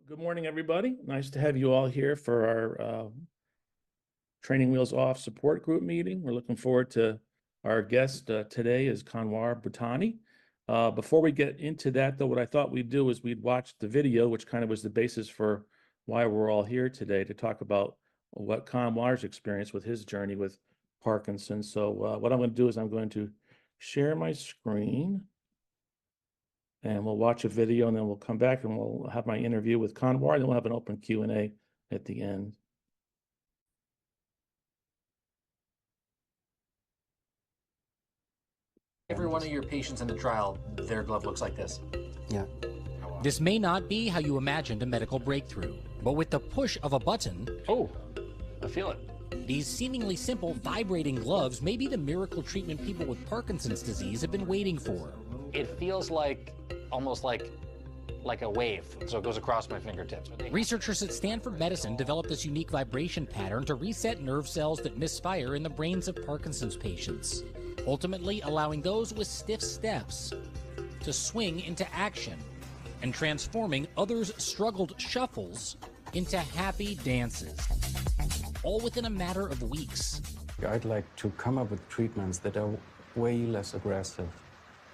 Good morning, everybody. Nice to have you all here for our Training Wheels Off support group meeting. We're looking forward to our guest today is Kanwar Bhutani. Before we get into that, though, what I thought we'd do is we'd watch the video, which kind of was the basis for why we're all here today, to talk about what Kanwar's experience with his journey with Parkinson's. So what I'm going to do is I'm going to share my screen. And we'll watch a video, and then we'll come back and we'll have my interview with Kanwar, and then we'll have an open Q&A at the end. Every one of your patients in the trial, their glove looks like this. Yeah. This may not be how you imagined a medical breakthrough, but with the push of a button, Oh, I feel it. these seemingly simple vibrating gloves may be the miracle treatment people with Parkinson's disease have been waiting for. It feels like almost like a wave, so it goes across my fingertips. Researchers at Stanford Medicine developed this unique vibration pattern to reset nerve cells that misfire in the brains of Parkinson's patients, ultimately allowing those with stiff steps to swing into action and transforming others' struggled shuffles into happy dances, all within a matter of weeks. I'd like to come up with treatments that are way less aggressive,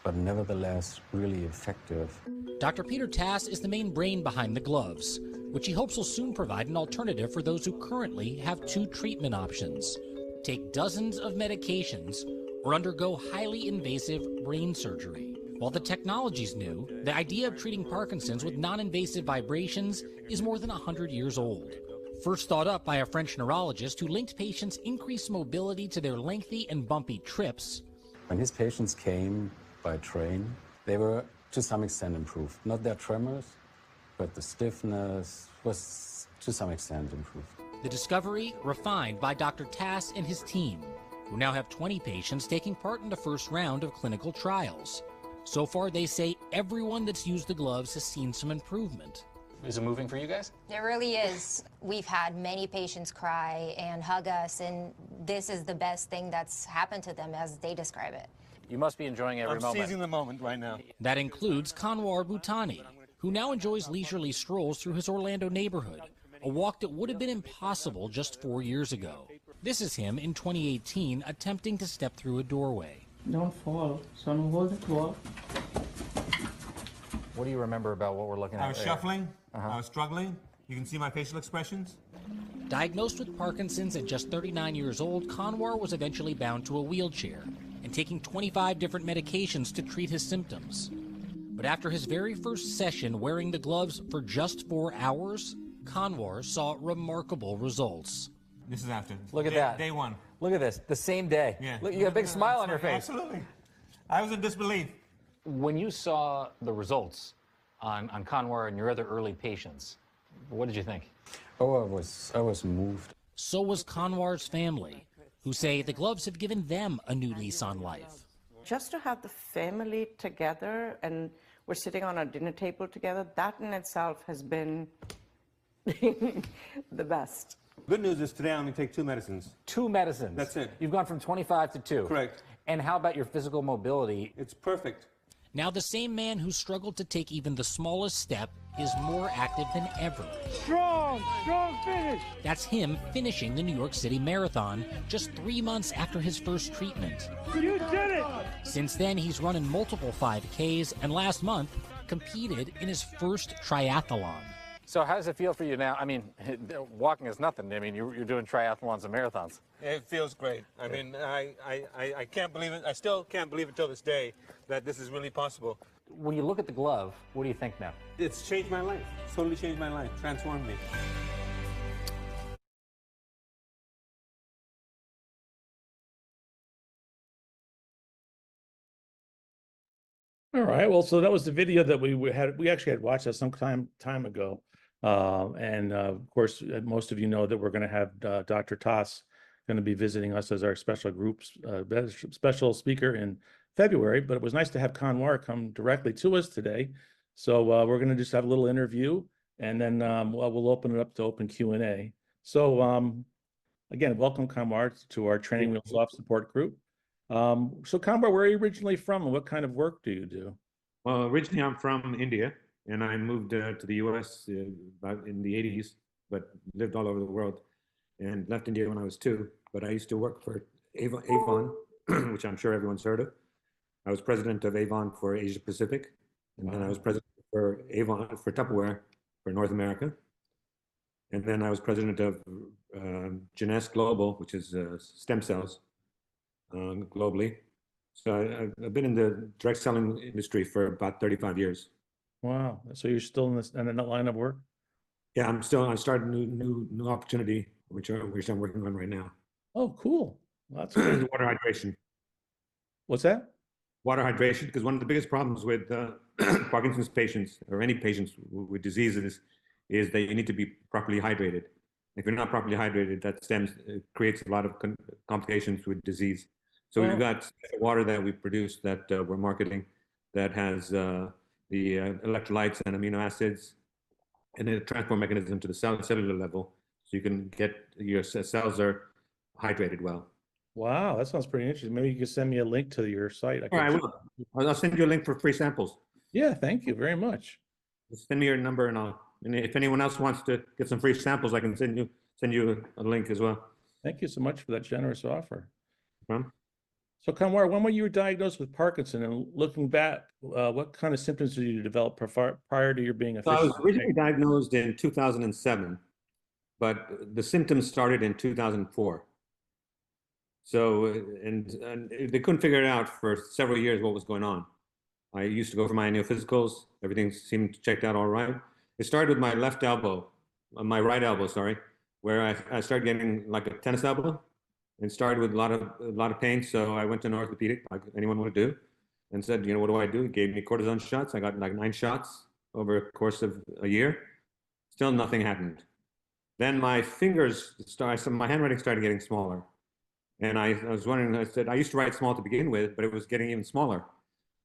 but nevertheless really effective. Dr. Peter Tass is the main brain behind the gloves, which he hopes will soon provide an alternative for those who currently have two treatment options: take dozens of medications or undergo highly invasive brain surgery. While the technology's new, the idea of treating Parkinson's with non-invasive vibrations is more than 100 years old. First thought up by a French neurologist who linked patients' increased mobility to their lengthy and bumpy trips. When his patients came by train, they were to some extent improved. Not their tremors, but the stiffness was to some extent improved. The discovery refined by Dr. Tass and his team, who now have 20 patients taking part in the first round of clinical trials. So far, they say everyone that's used the gloves has seen some improvement. Is it moving for you guys? It really is. We've had many patients cry and hug us, and this is the best thing that's happened to them as they describe it. You must be enjoying every moment. I'm seizing the moment right now. That includes Kanwar Bhutani, who now enjoys leisurely strolls through his Orlando neighborhood, a walk that would have been impossible just 4 years ago. This is him in 2018 attempting to step through a doorway. Don't fall. Son, hold the door. What do you remember about what we're looking at? I was shuffling. I was struggling. You can see my facial expressions. Diagnosed with Parkinson's at just 39 years old, Kanwar was eventually bound to a wheelchair and taking 25 different medications to treat his symptoms. But after his very first session wearing the gloves for just 4 hours, Kanwar saw remarkable results. This is after. Look at that. Day one. Look at this, the same day. Yeah. Look, you got a big smile on your face. Absolutely. I was in disbelief. When you saw the results on Kanwar and your other early patients, what did you think? Oh, I was moved. So was Kanwar's family, who say the gloves have given them a new lease on life. Just to have the family together and we're sitting on a dinner table together, that in itself has been the best. Good news is today I'm going to take 2 medicines. 2 medicines. That's it. You've gone from 25 to 2. Correct. And how about your physical mobility? It's perfect. Now the same man who struggled to take even the smallest step is more active than ever. Strong finish. That's him finishing the New York City Marathon just 3 months after his first treatment. You did it. Since then, he's run in multiple 5Ks and last month competed in his first triathlon. So how does it feel for you now? I mean, walking is nothing. I mean, you're doing triathlons and marathons. It feels great. I mean, I can't believe it. I still can't believe it till this day that this is really possible. When you look at the glove, what do you think now? It's changed my life. It's totally changed my life. Transformed me. All right. Well, so that was the video that we actually had watched that some time ago. Of course, most of you know that we're going to have Dr. Tass going to be visiting us as our special speaker in February. But it was nice to have Kanwar come directly to us today. So we're going to just have a little interview, and then we'll open it up to open Q&A. So again, welcome, Kanwar, to our Training Wheels Off support group. So Kanwar, where are you originally from, and what kind of work do you do? Well, originally I'm from India, and I moved to the U.S. About in the 80s, but lived all over the world, and left India when I was 2. But I used to work for Avon, which I'm sure everyone's heard of. I was president of Avon for Asia Pacific, and then I was president for Avon for Tupperware for North America. And then I was president of Genes Global, which is stem cells globally. So I've been in the direct selling industry for about 35 years. Wow. So you're still in that line of work? Yeah, I started a new opportunity, which I'm working on right now. Oh, cool. Well, that's great. Water hydration. What's that? Water hydration, because one of the biggest problems with Parkinson's patients or any patients with diseases is that you need to be properly hydrated. If you're not properly hydrated, that creates a lot of complications with disease. So we've got water that we produce that we're marketing that has the electrolytes and amino acids and a transport mechanism to the cellular level, so you can get your cells are hydrated well. Wow, that sounds pretty interesting. Maybe you could send me a link to your site. All right, I will. I'll send you a link for free samples. Yeah, thank you very much. Just send me your number, and if anyone else wants to get some free samples, I can send you a link as well. Thank you so much for that generous offer. No So, Kanwar, when were you diagnosed with Parkinson? And looking back, what kind of symptoms did you develop prior to your being So I officially? was originally diagnosed in 2007, but the symptoms started in 2004. So, and they couldn't figure it out for several years what was going on. I used to go for my annual physicals. Everything seemed checked out all right. It started with my left elbow, my right elbow, sorry, where I started getting like a tennis elbow, and started with a lot of pain. So I went to an orthopedic, like anyone would do, and said, what do I do? He gave me cortisone shots. I got like 9 shots over a course of a year. Still nothing happened. Then my fingers my handwriting started getting smaller. And I was wondering, I said, I used to write small to begin with, but it was getting even smaller.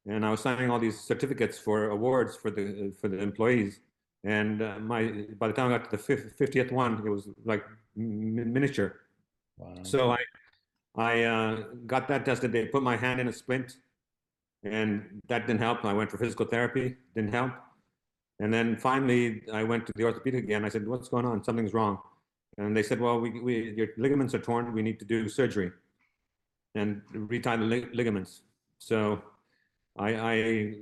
And I was signing all these certificates for awards for the employees. And by the time I got to the 50th one, it was like miniature. Wow. So I got that tested. They put my hand in a splint, and that didn't help. I went for physical therapy, didn't help. And then finally, I went to the orthopedic again. I said, what's going on? Something's wrong. And they said, well, your ligaments are torn. We need to do surgery and retie the ligaments. So I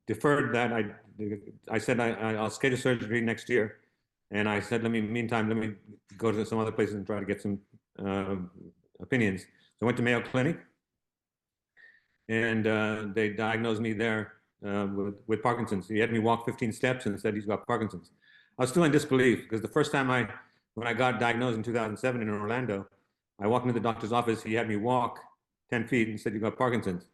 deferred that. I said, I'll schedule surgery next year. And I said, meantime, let me go to some other places and try to get some opinions. So I went to Mayo Clinic, and they diagnosed me there with Parkinson's. He had me walk 15 steps and said he's got Parkinson's. I was still in disbelief, because the first time when I got diagnosed in 2007 in Orlando, I walked into the doctor's office. He had me walk 10 feet and said, you got Parkinson's.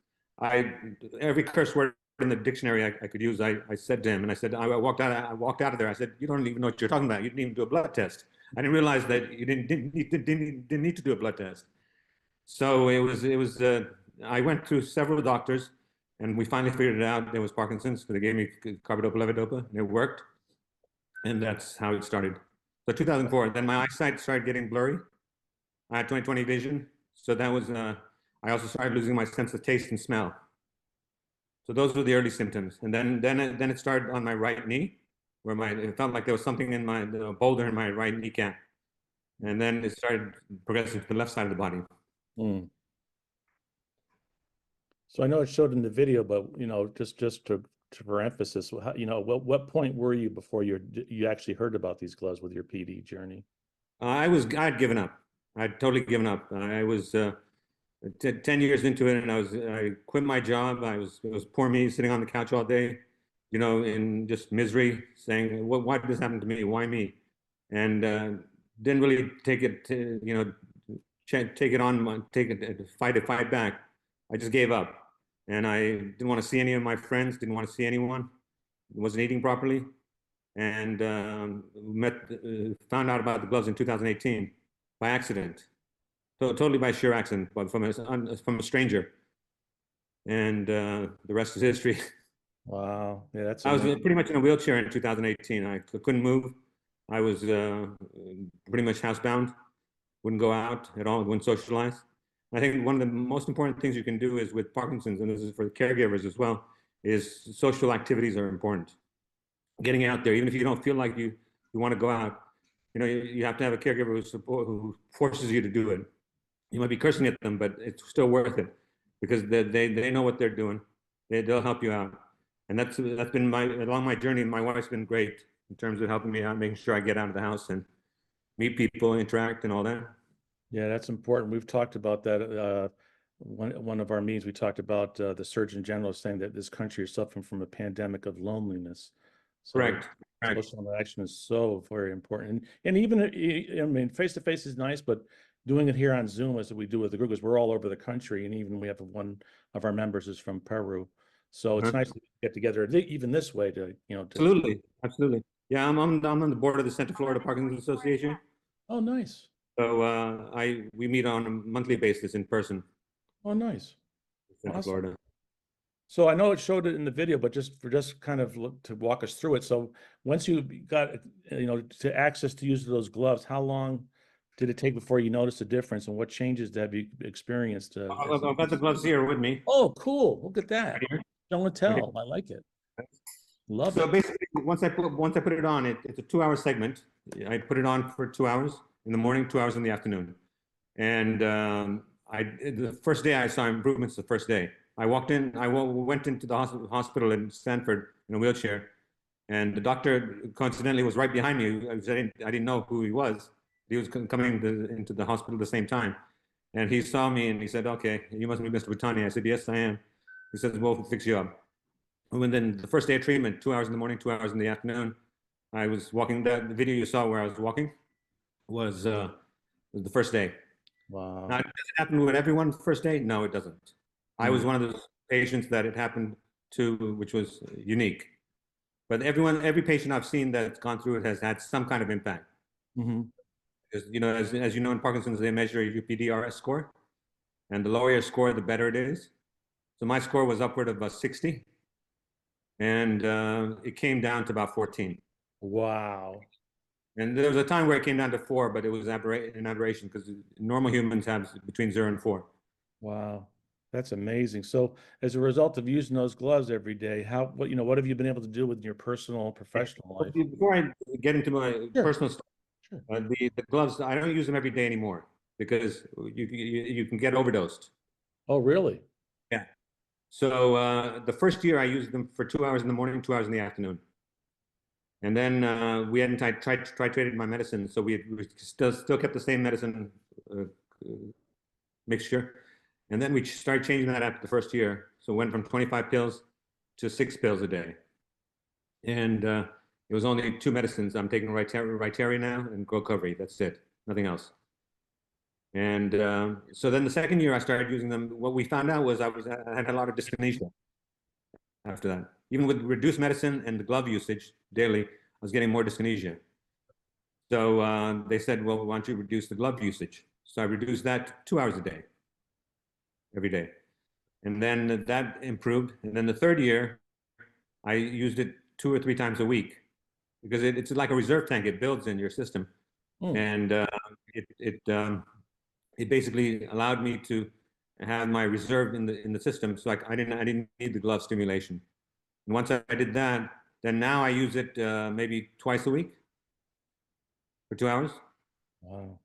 Every curse word in the dictionary I could use, I said to him, and I said, I walked out of there. I said, you don't even know what you're talking about. You didn't even do a blood test. I didn't realize that you didn't need to do a blood test. So I went through several doctors, and we finally figured it out. It was Parkinson's, because they gave me carbidopa-levodopa, and it worked. And that's how it started. So 2004, then my eyesight started getting blurry. I had 20/20 vision. So that was, I also started losing my sense of taste and smell. So those were the early symptoms. And then it started on my right knee, where it felt like there was something in my boulder in my right kneecap. And then it started progressing to the left side of the body. Mm. So I know it showed in the video, but just for emphasis, what point were you before you actually heard about these gloves with your PD journey? I'd given up. I'd totally given up. I was 10 years into it, and I quit my job. It was poor me sitting on the couch all day, in just misery, saying, why did this happen to me? Why me? And didn't really take it, fight back. I just gave up. And I didn't want to see any of my friends, didn't want to see anyone, wasn't eating properly. And found out about the gloves in 2018 by accident. Totally by sheer accident, but from a stranger. And the rest is history. Wow. Yeah, I was pretty much in a wheelchair in 2018. I couldn't move. I was pretty much housebound, wouldn't go out at all, wouldn't socialize. I think one of the most important things you can do is with Parkinson's, and this is for the caregivers as well, is social activities are important. getting out there, even if you don't feel like you want to go out. You know, you have to have a caregiver who forces you to do it. You might be cursing at them, but it's still worth it because they know what they're doing. They'll help you out. And that's been along my journey. My wife's been great in terms of helping me out, making sure I get out of the house and meet people, interact, and all that. Yeah, that's important. We've talked about that. One of our meetings, we talked about the Surgeon General saying that this country is suffering from a pandemic of loneliness. So Correct. social interaction is so very important. And even, I mean, face-to-face is nice, but doing it here on Zoom as we do with the group, because we're all over the country, and even we have one of our members is from Peru. So it's nice to get together even this way to, you know. Absolutely. Absolutely. Yeah, I'm on the board of the Central Florida Parkinson's Association. Oh, nice. So we meet on a monthly basis in person. Oh, nice. Central Awesome. Florida. So I know it showed it in the video, but just kind of to walk us through it. So once you got, you know, to access to use those gloves, how long did it take before you noticed a difference, and what changes have you experienced? I've got the gloves here with me. Oh, cool! Look at that. Right here. Show and tell. I like it. Love So it. basically, once I put it on, it's a 2-hour segment. I put it on for 2 hours in the morning, 2 hours in the afternoon. And the first day I saw improvements. The first day I walked in, I went into the hospital in Stanford in a wheelchair, and the doctor coincidentally was right behind me. I didn't know who he was. He was coming into the hospital at the same time, and he saw me and he said, "Okay, you must be Mr. Bhutani." I said, "Yes, I am." He said, "We'll fix you up." And then the first day of treatment, 2 hours in the morning, 2 hours in the afternoon, I was walking. The video you saw where I was walking was the first day. Wow. Now, does it happen with everyone the first day? No, it doesn't. I was one of those patients that it happened to, which was unique. But every patient I've seen that's gone through it has had some kind of impact. Mm-hmm. Because, you know, as you know, in Parkinson's, they measure your PDRS score. And the lower your score, the better it is. So my score was upward of 60. And it came down to about 14. Wow. And there was a time where it came down to 4, but it was an aberration because normal humans have between 0 and 4. Wow. That's amazing. So as a result of using those gloves every day, what have you been able to do with your personal, professional life? Before I get into my personal stuff, Sure. the gloves, I don't use them every day anymore because you can get overdosed. Oh, really? Yeah. So the first year I used them for 2 hours in the morning, 2 hours in the afternoon. And then we hadn't titrated my medicine, so we still kept the same medicine mixture. And then we started changing that after the first year. So it went from 25 pills to 6 pills a day. And it was only 2 medicines. I'm taking Rytary now and Gocovri. That's it, nothing else. And so then the second year I started using them. What we found out was I had a lot of dyskinesia after that. Even with reduced medicine and the glove usage daily, I was getting more dyskinesia. So they said, well, why don't you reduce the glove usage? So I reduced that to 2 hours a day, every day. And then that improved. And then the third year, I used it 2 or 3 times a week because it's like a reserve tank. It builds in your system. And it basically allowed me to have my reserve in the system. So I didn't need the glove stimulation. And once I did that, then now I use it maybe twice a week for 2 hours. Wow.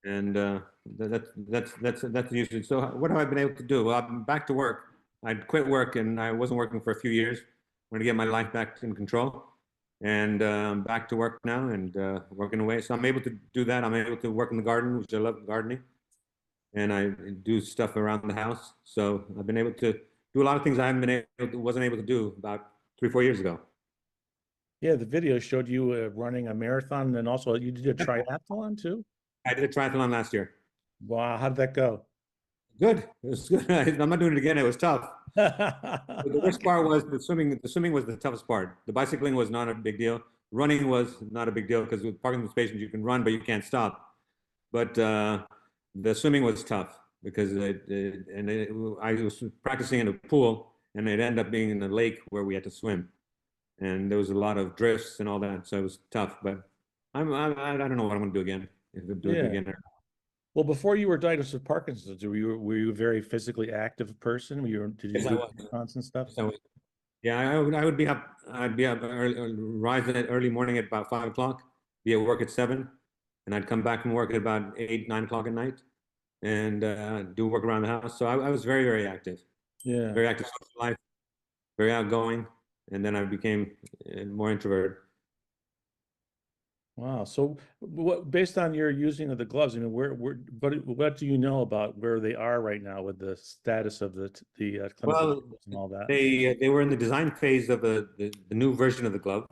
And that's usually. So what have I been able to do? Well, I'm back to work. I'd quit work and I wasn't working for a few years. I'm going to get my life back in control. And back to work now and working away. So I'm able to do that. I'm able to work in the garden, which I love gardening. And I do stuff around the house. So I've been able to do a lot of things I wasn't able to do about 3 or 4 years ago. Yeah, the video showed you running a marathon, and also you did a triathlon too? I did a triathlon last year. Wow, how did that go? Good. It was good. I'm not doing it again. It was tough. The worst part was the swimming. The swimming was the toughest part. The bicycling was not a big deal. Running was not a big deal because with Parkinson's patients, you can run, but you can't stop. But the swimming was tough because I was practicing in a pool, and it ended up being in a lake where we had to swim, and there was a lot of drifts and all that, so it was tough. But I don't know what I'm going to do again. If I do it again. Well, before you were diagnosed with Parkinson's, were you a very physically active person? Did you do constant stuff? So Yeah, I would be up. I'd be up early, rise at early morning at about 5 o'clock, be at work at 7, and I'd come back from work at about 8, 9 o'clock at night, and do work around the house. So I was very, Yeah. very active social life, very outgoing, and then I became more introverted. Wow. So what, based on your using of the gloves, I mean, what do you know about where they are right now with the status of the clinical Well, trials and all that? they were in the design phase of the new version of the glove,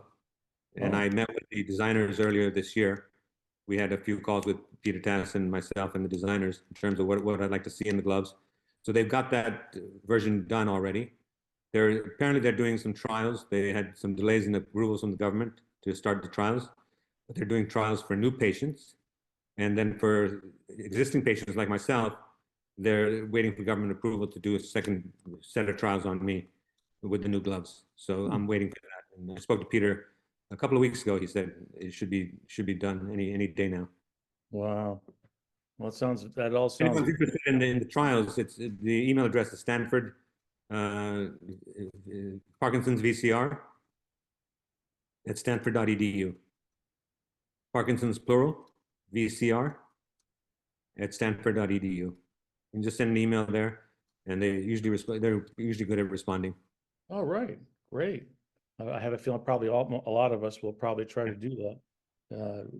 and Oh. I met with the designers earlier this year. We had a few calls with Peter Tass and myself and the designers in terms of what I'd like to see in the gloves. So they've got that version done already. They're doing some trials. They had some delays in approvals from the government to start the trials, but they're doing trials for new patients. And then for existing patients like myself, they're waiting for government approval to do a second set of trials on me with the new gloves. So I'm waiting for that. And I spoke to Peter a couple of weeks ago. He said it should be done any day now. Wow. Well, that all If anyone's sounds, interested in the trials, it's the email address is Stanford uh, Parkinson's VCR at stanford.edu. Parkinson's plural VCR at stanford.edu. You can just send an email there, and they're usually good at responding. all right, great. I have a feeling probably a lot of us will probably try to do that.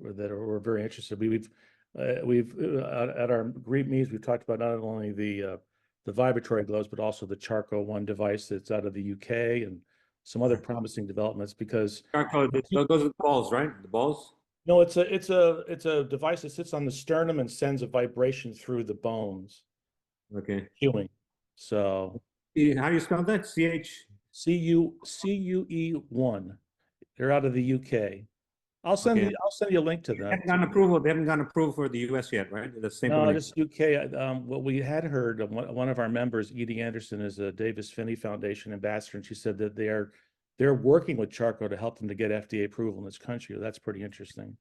We're very interested. We've at our GREEP meetings, we've talked about not only the vibratory gloves, but also the Charco One device that's out of the UK and some other promising developments because Charcoal, those are the balls, right? The balls? no, it's a device that sits on the sternum and sends a vibration through the bones, Okay. healing. So How do you spell that? CH? CUE1. They're out of the UK. I'll send Okay. you a link to They that. haven't gotten approval. They haven't gotten approval for the US yet, right? The same No, company. just UK. What we had heard, one of our members, Edie Anderson, is a Davis Finney Foundation ambassador, and she said that they're working with Charco to help them to get FDA approval in this country. That's pretty interesting.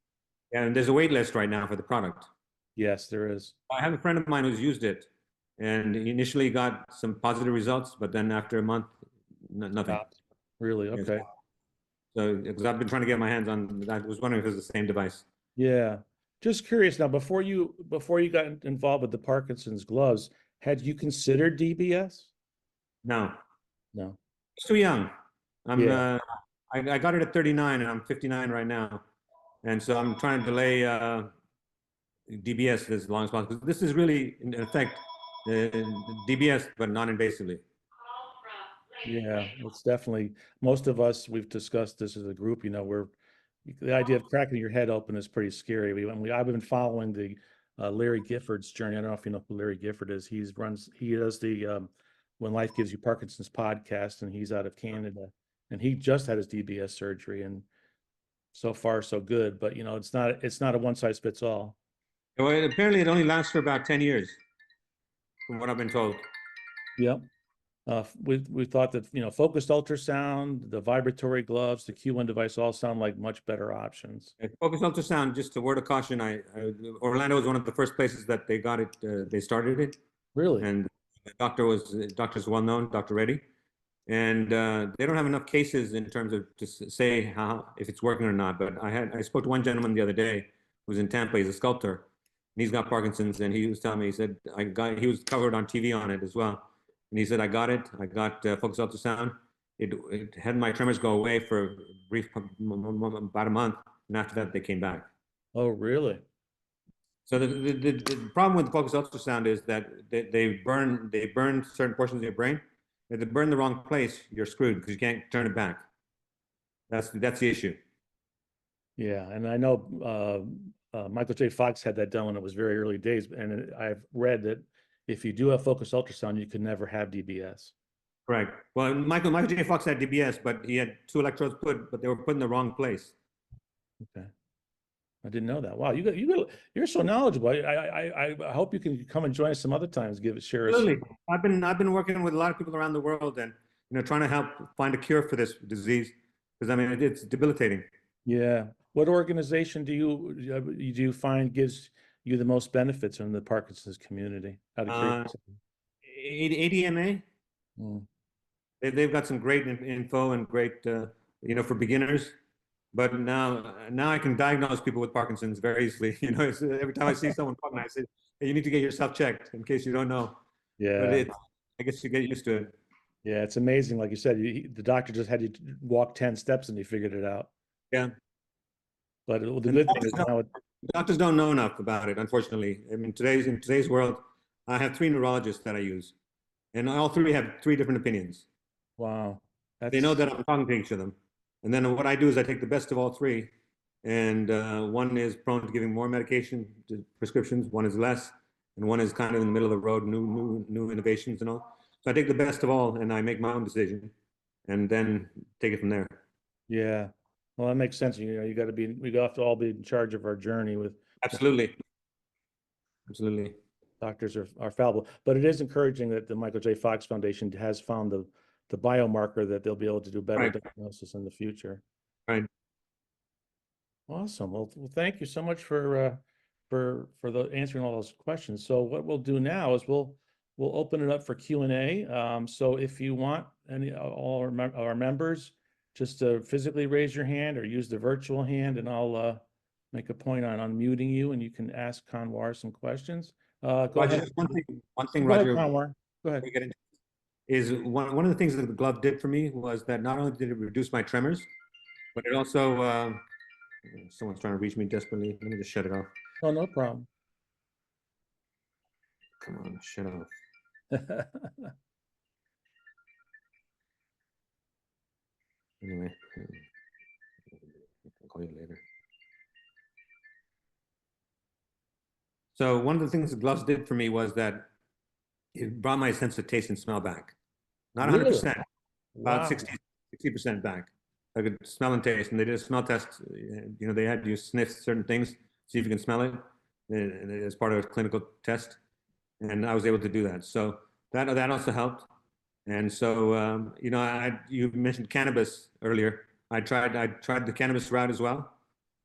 Yeah, and there's a wait list right now for the product. Yes, there is. I have a friend of mine who's used it, and he initially got some positive results, but then after a month, nothing. Stopped. Really? Yes. Okay. So, because I've been trying to get my hands on, I was wondering if it was the same device. Yeah. Just curious now, before you got involved with the Parkinson's gloves, had you considered DBS? No, No. it's too young. I'm, Yeah. I got it at 39, and I'm 59 right now, and so I'm trying to delay DBS as long as possible. This is really, in effect, DBS, but non-invasively. Yeah, it's definitely, most of us, we've discussed this as a group, the idea of cracking your head open is pretty scary. I've been following the Larry Gifford's journey. I don't know if you know who Larry Gifford is. He does the When Life Gives You Parkinson's podcast, and he's out of Canada, and he just had his DBS surgery, and so far so good. But it's not a one size fits all. Well, apparently it only lasts for about 10 years, from what I've been told. Yep. We thought that focused ultrasound, the vibratory gloves, the Q1 device all sound like much better options. Focus ultrasound, just a word of caution. Orlando was one of the first places that they got it. They started it, Really? and the doctor's well known, Dr. Reddy, and they don't have enough cases in terms of to say if it's working or not. But I spoke to one gentleman the other day who was in Tampa. He's a sculptor, and he's got Parkinson's, and he was telling me, he said he was covered on TV on it as well. And he said, I got focus ultrasound. It had my tremors go away for a brief, about a month. And after that, they came back. Oh, really? So the problem with focus ultrasound is that they burn certain portions of your brain. If they burn the wrong place, you're screwed because you can't turn it back. That's the issue. Yeah, and I know Michael J. Fox had that done when it was very early days, and I've read that if you do have focus ultrasound, you can never have DBS. Correct. Well, Michael J. Fox had DBS, but he had 2 electrodes but they were put in the wrong place. Okay, I didn't know that. Wow, you're so knowledgeable. I hope you can come and join us some other times. Share us. Absolutely. I've been working with a lot of people around the world, and trying to help find a cure for this disease, because I mean it's debilitating. Yeah. What organization do you find gives you the most benefits in the Parkinson's community? Out of curiosity. ADMA. They've got some great info and great, for beginners. But now I can diagnose people with Parkinson's very easily. Every time I see someone talking, I say, hey, you need to get yourself checked in case you don't know. But Yeah. I guess you get used to it. Yeah, it's amazing. Like you said, the doctor just had you walk 10 steps and he figured it out. Yeah. But the And good thing is now doctors don't know enough about it, unfortunately. I mean, in today's world, I have 3 neurologists that I use, and all 3 have 3 different opinions. wow. They know that I'm talking to each of them. And then what I do is I take the best of all 3, and one is prone to giving more medication prescriptions, one is less, and one is kind of in the middle of the road, new innovations and all. So I take the best of all, and I make my own decision, and then take it from there. Yeah. Well, that makes sense. We have to all be in charge of our journey with Absolutely. Absolutely. doctors are fallible. But it is encouraging that the Michael J. Fox Foundation has found the biomarker that they'll be able to do better diagnosis in the future. Right. Awesome. Well, thank you so much for the answering all those questions. So what we'll do now is we'll open it up for Q&A. So if you want all our members just to physically raise your hand or use the virtual hand, and I'll make a point on unmuting you, and you can ask Kanwar some questions. Go Roger, ahead. one thing, Go ahead, Roger. Kanwar. Go ahead. Is one of the things that the glove did for me was that not only did it reduce my tremors, but it also, someone's trying to reach me desperately. Let me just shut it off. Oh, no problem. Come on, shut off. Anyway, I'll call you later. So one of the things the gloves did for me was that it brought my sense of taste and smell back. Not 100%, about Wow. 60% back. I could smell and taste, and they did a smell test. They had you sniff certain things, see if you can smell it, as part of a clinical test, and I was able to do that. So that also helped. And so you mentioned cannabis earlier. I tried the cannabis route as well,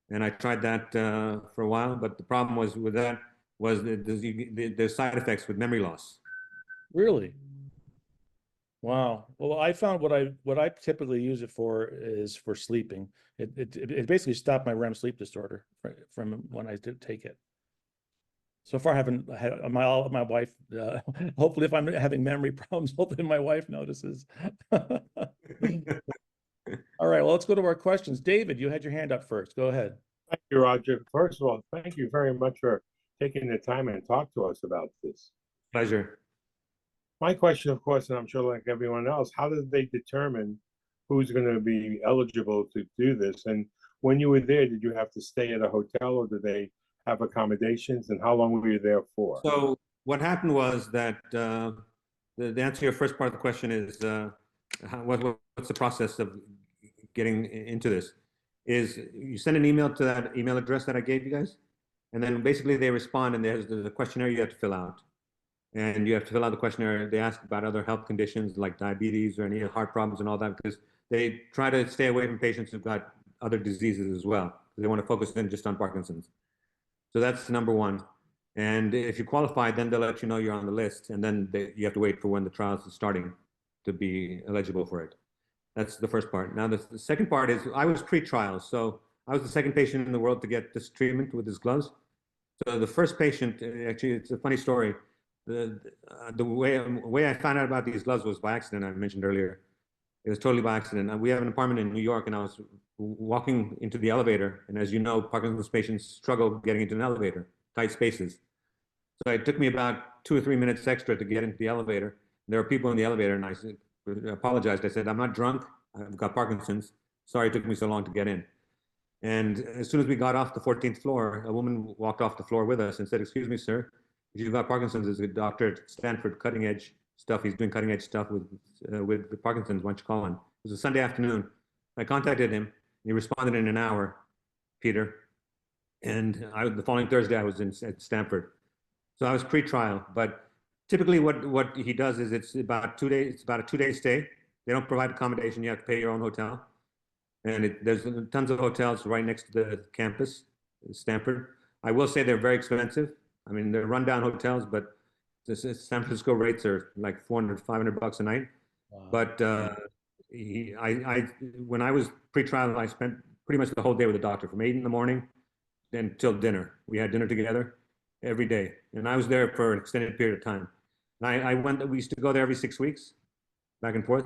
and I tried that for a while. But the problem was with that was the side effects with memory loss. Really? Wow. Well, I found what I typically use it for is for sleeping. It basically stopped my REM sleep disorder from when I did take it. So far, I haven't had my wife. Hopefully, if I'm having memory problems, hopefully my wife notices. All right. Well, let's go to our questions. David, you had your hand up first. Go ahead. Thank you, Roger. First of all, thank you very much for taking the time and talk to us about this. Pleasure. My question, of course, and I'm sure like everyone else, how did they determine who's going to be eligible to do this? And when you were there, did you have to stay at a hotel, or did they have accommodations? And how long were you there for? So what happened was that the answer to your first part of the question is what's the process of getting into this? Is you send an email to that email address that I gave you guys, and then basically they respond, and there's a questionnaire you have to fill out. And you have to fill out the questionnaire. They ask about other health conditions like diabetes or any heart problems and all that, because they try to stay away from patients who've got other diseases as well. They want to focus in just on Parkinson's. So that's number one. And if you qualify, then they'll let you know you're on the list. And then you have to wait for when the trials are starting to be eligible for it. That's the first part. Now, the second part is I was pre-trial. So I was the second patient in the world to get this treatment with his gloves. So the first patient, actually, it's a funny story. The way I found out about these gloves was by accident. I mentioned earlier, it was totally by accident. We have an apartment in New York, and I was walking into the elevator. And as you know, Parkinson's patients struggle getting into an elevator, tight spaces. So it took me about 2 or 3 minutes extra to get into the elevator. There were people in the elevator, and I apologized. I said, "I'm not drunk. I've got Parkinson's. Sorry it took me so long to get in." And as soon as we got off the 14th floor, a woman walked off the floor with us and said, "Excuse me, sir. If you've got Parkinson's, there's a doctor at Stanford cutting edge stuff. He's doing cutting edge stuff with the Parkinson's. Why don't you call him?" It was a Sunday afternoon. I contacted him. He responded in an hour, Peter. And the following Thursday, I was at Stanford. So I was pre-trial. But typically what he does is it's about 2 days. It's about a 2-day stay. They don't provide accommodation. You have to pay your own hotel. And there's tons of hotels right next to the campus, Stanford. I will say they're very expensive. I mean, they're rundown hotels, but the San Francisco rates are like $400, $500 a night. But when I was pre-trial, I spent pretty much the whole day with the doctor from 8 in the morning until dinner. We had dinner together every day, and I was there for an extended period of time. We used to go there every 6 weeks, back and forth.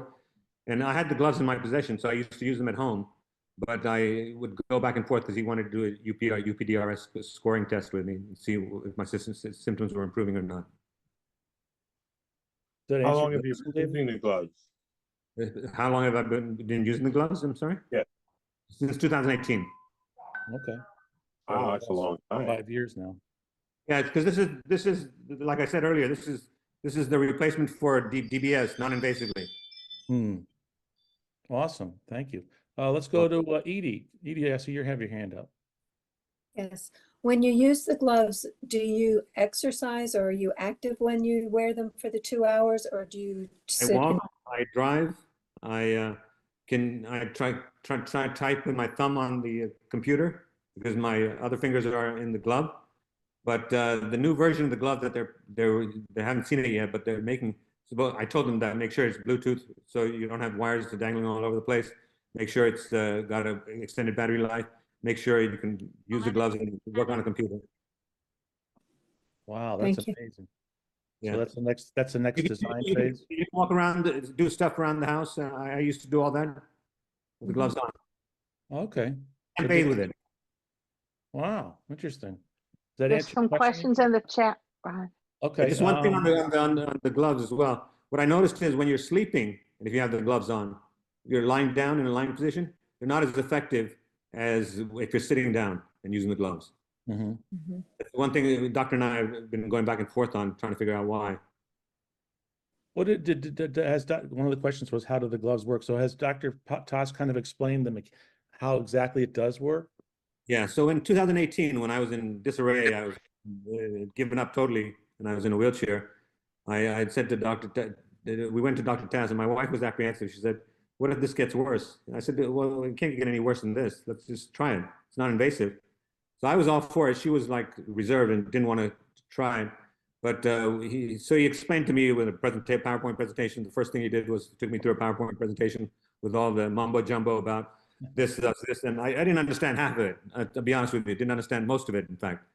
And I had the gloves in my possession, so I used to use them at home. But I would go back and forth because he wanted to do a UPDRS scoring test with me and see if my symptoms were improving or not. How long have you been using the gloves? How long have I been using the gloves? I'm sorry? Yeah. Since 2018. Okay. Wow, that's a long time. 5 years now. Yeah, because this is like I said earlier, this is the replacement for DBS, non-invasively. Awesome. Thank you. Let's go to Edie. Edie, I see you have your hand up. Yes. When you use the gloves, do you exercise or are you active when you wear them for the 2 hours, or do you sit? I walk, I drive, I try type with my thumb on the computer because my other fingers are in the glove. But the new version of the glove that they haven't seen it yet, but they're making. So I told them that make sure it's Bluetooth, so you don't have wires dangling all over the place. Make sure it's got an extended battery life. Make sure you can use the gloves and work on a computer. Wow, that's Thank you. amazing. Yeah. So that's the next design phase. You can walk around, do stuff around the house. I used to do all that with the gloves on. Okay. And bathe with it. Wow, interesting. Does that There's answer some your question? questions in the chat, Brian. Okay. Just one thing on the gloves as well. What I noticed is when you're sleeping, and if you have the gloves on, you're lying down in a lying position, they're not as effective as if you're sitting down and using the gloves. That's one thing the doctor and I have been going back and forth on, trying to figure out why. What one of the questions was, how do the gloves work? So has Dr. Tass kind of explained how exactly it does work? Yeah, so in 2018, when I was in disarray, I was given up totally, and I was in a wheelchair. I had said to we went to Dr. Tass, and my wife was apprehensive. She said, "What if this gets worse?" And I said, "Well, it can't get any worse than this. Let's just try it. It's not invasive." So I was all for it. She was like reserved and didn't want to try it. But he explained to me with a PowerPoint presentation. The first thing he did was took me through a PowerPoint presentation with all the mumbo jumbo about this, and I didn't understand half of it. To be honest with you, didn't understand most of it, in fact.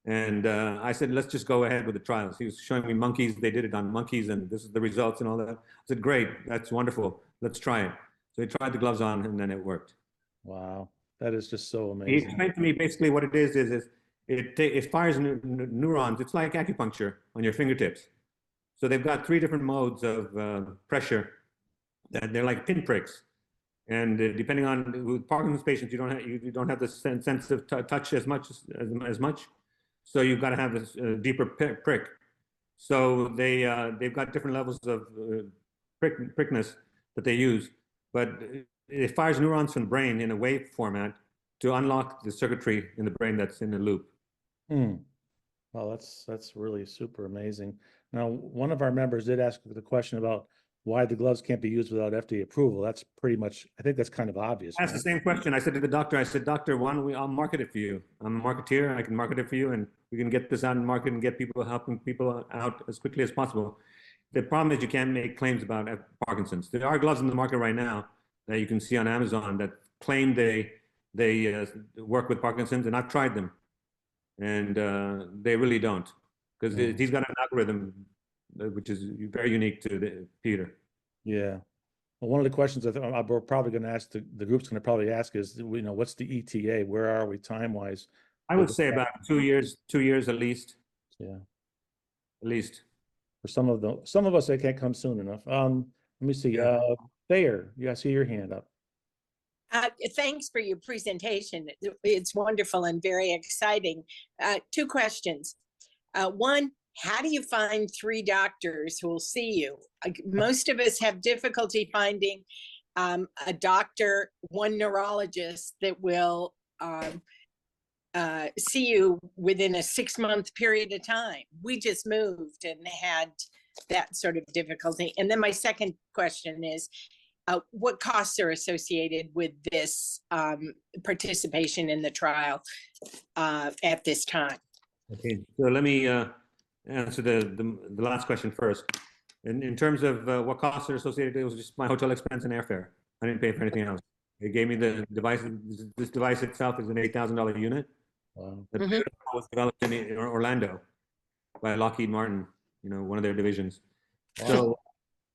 And I said, let's just go ahead with the trials. He was showing me monkeys. They did it on monkeys, and this is the results and all that. I said, great, that's wonderful. Let's try it. So he tried the gloves on, and then it worked. Wow, that is just so amazing. He explained to me basically what it is it fires neurons. It's like acupuncture on your fingertips. So they've got 3 different modes of pressure that they're like pinpricks. And depending on with Parkinson's patients, you don't have the sense of touch as much. So you've got to have a deeper prick. So they've got different levels of prickness that they use, but it fires neurons from the brain in a wave format to unlock the circuitry in the brain that's in the loop. Well, that's really super amazing. Now, one of our members did ask the question about why the gloves can't be used without FDA approval. That's pretty much, I think that's kind of obvious. That's the same question. I said to the doctor, Doctor, I'll market it for you. I'm a marketeer. I can market it for you, and we can get this out in the market and helping people out as quickly as possible. The problem is you can't make claims about Parkinson's. There are gloves in the market right now that you can see on Amazon that claim they work with Parkinson's, and I've tried them, and they really don't, because he's got an algorithm which is very unique to Peter. Yeah. Well, one of the questions we're probably going to ask, the group's going to probably ask is, what's the ETA? Where are we time-wise? I would say about 2 years at least. Yeah. At least. For some of us, they can't come soon enough. Let me see. Yeah. Thayer, I see your hand up. Thanks for your presentation. It's wonderful and very exciting. 2 questions. One, how do you find 3 doctors who will see you? Most of us have difficulty finding a doctor, 1 neurologist that will see you within a 6-month period of time. We just moved and had that sort of difficulty. And then my second question is, what costs are associated with this participation in the trial at this time? Okay, so let me answer the last question first. In terms of what costs are associated, it was just my hotel expense and airfare. I didn't pay for anything else. They gave me the device. This device itself is an $8,000 unit. Wow. That was developed in Orlando by Lockheed Martin, one of their divisions. So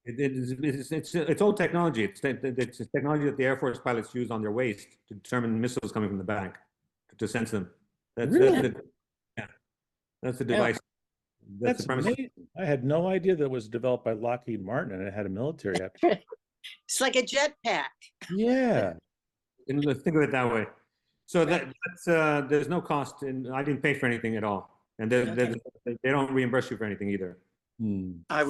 it's old technology. It's technology that the Air Force pilots use on their waist to determine missiles coming from the back, to sense them. Really? That's the device. That's the premise. Amazing. I had no idea that it was developed by Lockheed Martin and it had a military application. It's like a jetpack. Yeah. And let's think of it that way. So that's there's no cost, and I didn't pay for anything at all. And they don't reimburse you for anything either. I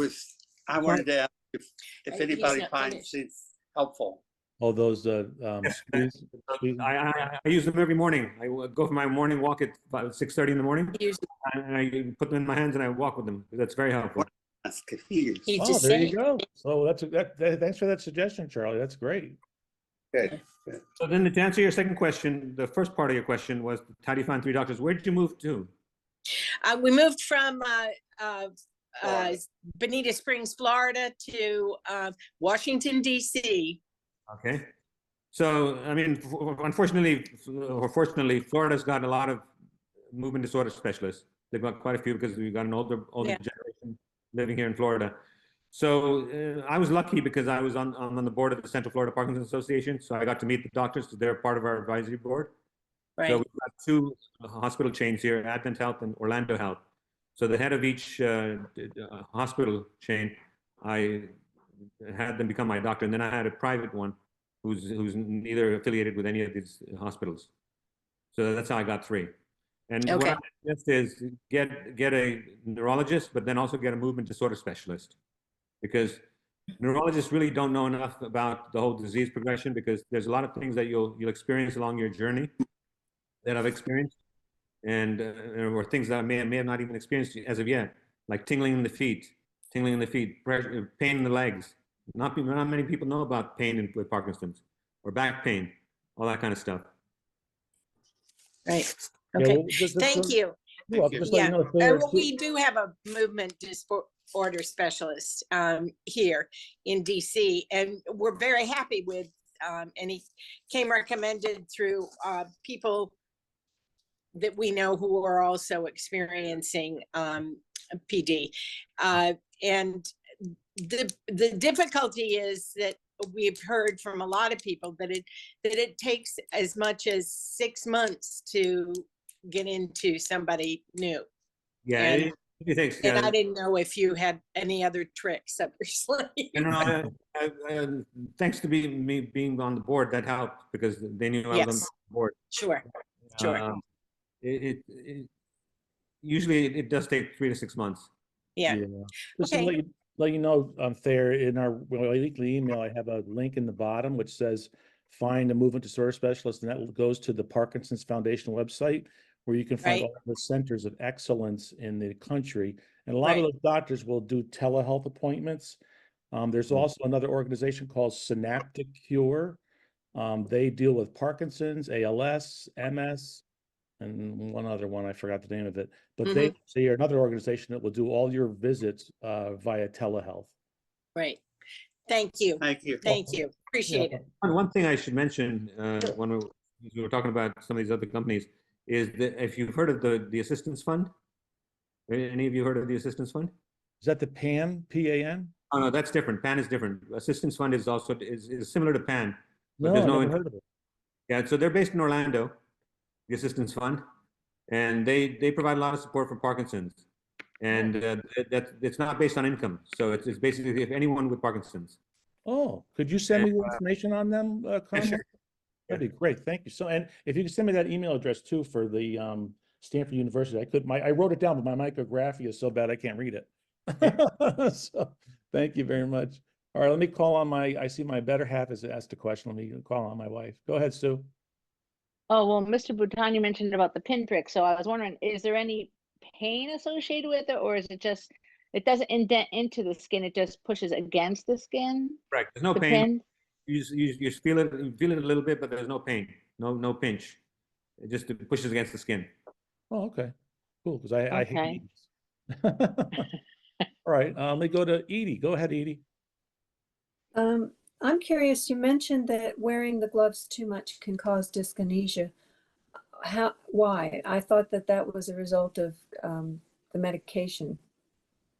wanted to ask if He's anybody not finds finished. it helpful. Oh, those squeeze. I use them every morning. I go for my morning walk at 6:30 in the morning, He's and I put them in my hands and I walk with them. That's very helpful. That's confused. Oh, just there you saying. go. So thanks for that suggestion, Charlie. That's great. Good. So then to answer your second question, the first part of your question was, how do you find 3 doctors? Where did you move to? We moved from Bonita Springs, Florida to Washington, D.C. Okay. So, I mean, unfortunately, or fortunately, Florida's got a lot of movement disorder specialists. They've got quite a few because we've got an older Yeah. generation living here in Florida. So I was lucky because I was on the board of the Central Florida Parkinson's Association. So I got to meet the doctors. So they're part of our advisory board. Right. So we've got 2 hospital chains here, Advent Health and Orlando Health. So the head of each hospital chain, I had them become my doctor. And then I had a private one who's neither affiliated with any of these hospitals. So that's how I got 3. And what I suggest is get a neurologist, but then also get a movement disorder specialist, because neurologists really don't know enough about the whole disease progression, because there's a lot of things that you'll experience along your journey that I've experienced, and or things that I may have not even experienced as of yet, like tingling in the feet, pressure, pain in the legs. Not many people know about pain with Parkinson's, or back pain, all that kind of stuff. Right. Yeah, Okay. well, Thank you. You're welcome. Just let you know if there are Well, we do have a movement disorder specialist here in DC, and we're very happy with, and he came recommended through people that we know who are also experiencing PD. And the difficulty is that we've heard from a lot of people that it takes as much as 6 months to get into somebody new. Yeah, And, it takes. and I didn't know if you had any other tricks up your sleeve. Thanks to me being on the board, that helped, because they knew I was on the board. Sure. Usually it does take 3 to 6 months. Yeah. Just to let you know, Thayer, in our weekly email, I have a link in the bottom which says find a movement disorder specialist, and that goes to the Parkinson's Foundation website, where you can find all the centers of excellence in the country. And a lot of those doctors will do telehealth appointments. There's also another organization called Synaptic Cure. They deal with Parkinson's, ALS, MS, and one other one, I forgot the name of it. But they are another organization that will do all your visits via telehealth. Right. Thank you. Thank you. Thank you. Appreciate it. One thing I should mention when we were talking about some of these other companies is that if you've heard of the Assistance Fund, any of you heard of the Assistance Fund? Is that the PAN, P-A-N? Oh, no, that's different. PAN is different. Assistance Fund is also is similar to PAN. But No, there's I no never heard of it. Yeah, so they're based in Orlando, the Assistance Fund, and they provide a lot of support for Parkinson's, and it's not based on income. So it's basically if anyone with Parkinson's. Oh, could you send me the information on them, Conwar? Sure. That'd be great. Thank you. So, and if you could send me that email address too for the Stanford University, I wrote it down, but my micrographia is so bad I can't read it. So, thank you very much. All right, let me call on I see my better half has asked a question. Let me call on my wife. Go ahead, Sue. Oh, well, Mr. Bhutani mentioned about the pinprick. So I was wondering, is there any pain associated with it, or is it just, it doesn't indent into the skin, it just pushes against the skin? Right, there's no the pain. pin? You feel it a little bit, but there's no pain, no pinch. It just pushes against the skin. Oh, okay. Cool, because I hate All right, let me go to Edie. Go ahead, Edie. I'm curious, you mentioned that wearing the gloves too much can cause dyskinesia. Why? I thought that that was a result of the medication.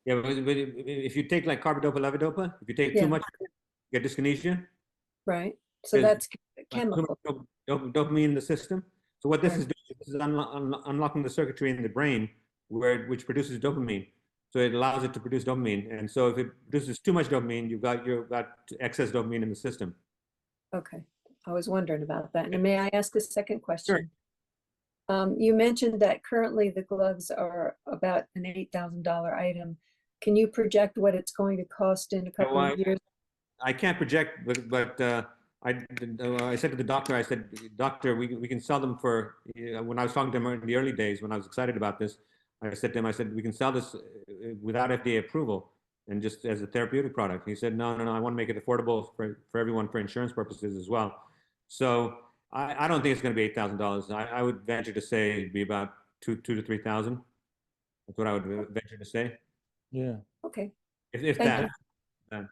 Yeah, but if you take like carbidopa, levodopa, if you take too much, you get dyskinesia. Right. So There's that's chemical. dopamine in the system. So what this Right. is doing, this is unlocking the circuitry in the brain which produces dopamine. So it allows it to produce dopamine. And so if it produces too much dopamine, you've got excess dopamine in the system. Okay. I was wondering about that. And may I ask a second question? Sure. You mentioned that currently the gloves are about an $8,000 item. Can you project what it's going to cost in a couple of years? I can't project, but I said to the doctor, I said, doctor, we can sell them for, when I was talking to him in the early days, when I was excited about this, I said to him, I said, we can sell this without FDA approval and just as a therapeutic product. He said, no, I want to make it affordable for everyone for insurance purposes as well. So I don't think it's going to be $8,000. I would venture to say it'd be about $2,000 to $3,000. That's what I would venture to say. Yeah. Okay. If Thank that.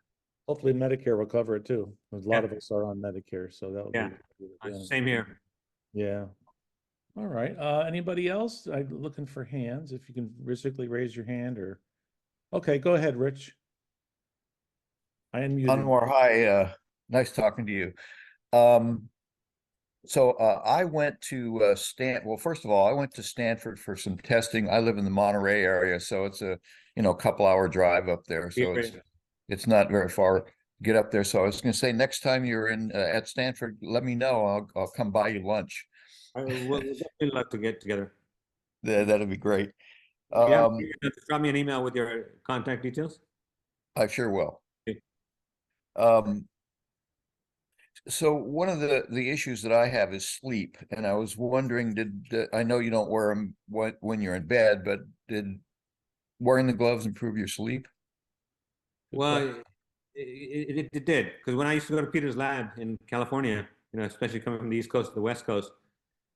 Hopefully Medicare will cover it too. A lot of us are on Medicare, so that would be same here. Yeah. All right. Anybody else? I'm looking for hands. If you can physically raise your hand or okay, go ahead, Rich. I unmuted. Kanwar, hi. Nice talking to you. So I went to well, first of all, I went to Stanford for some testing. I live in the Monterey area, so it's a couple hour drive up there. So it's not very far. Get up there. So I was going to say, next time you're in at Stanford, let me know. I'll come buy you lunch. We'd love to get together. That'd be great. Yeah, drop me an email with your contact details. I sure will. Okay. So one of the issues that I have is sleep, and I was wondering, I know you don't wear them when you're in bed, but did wearing the gloves improve your sleep? Well, it did, because when I used to go to Peter's lab in California, especially coming from the East Coast to the West Coast,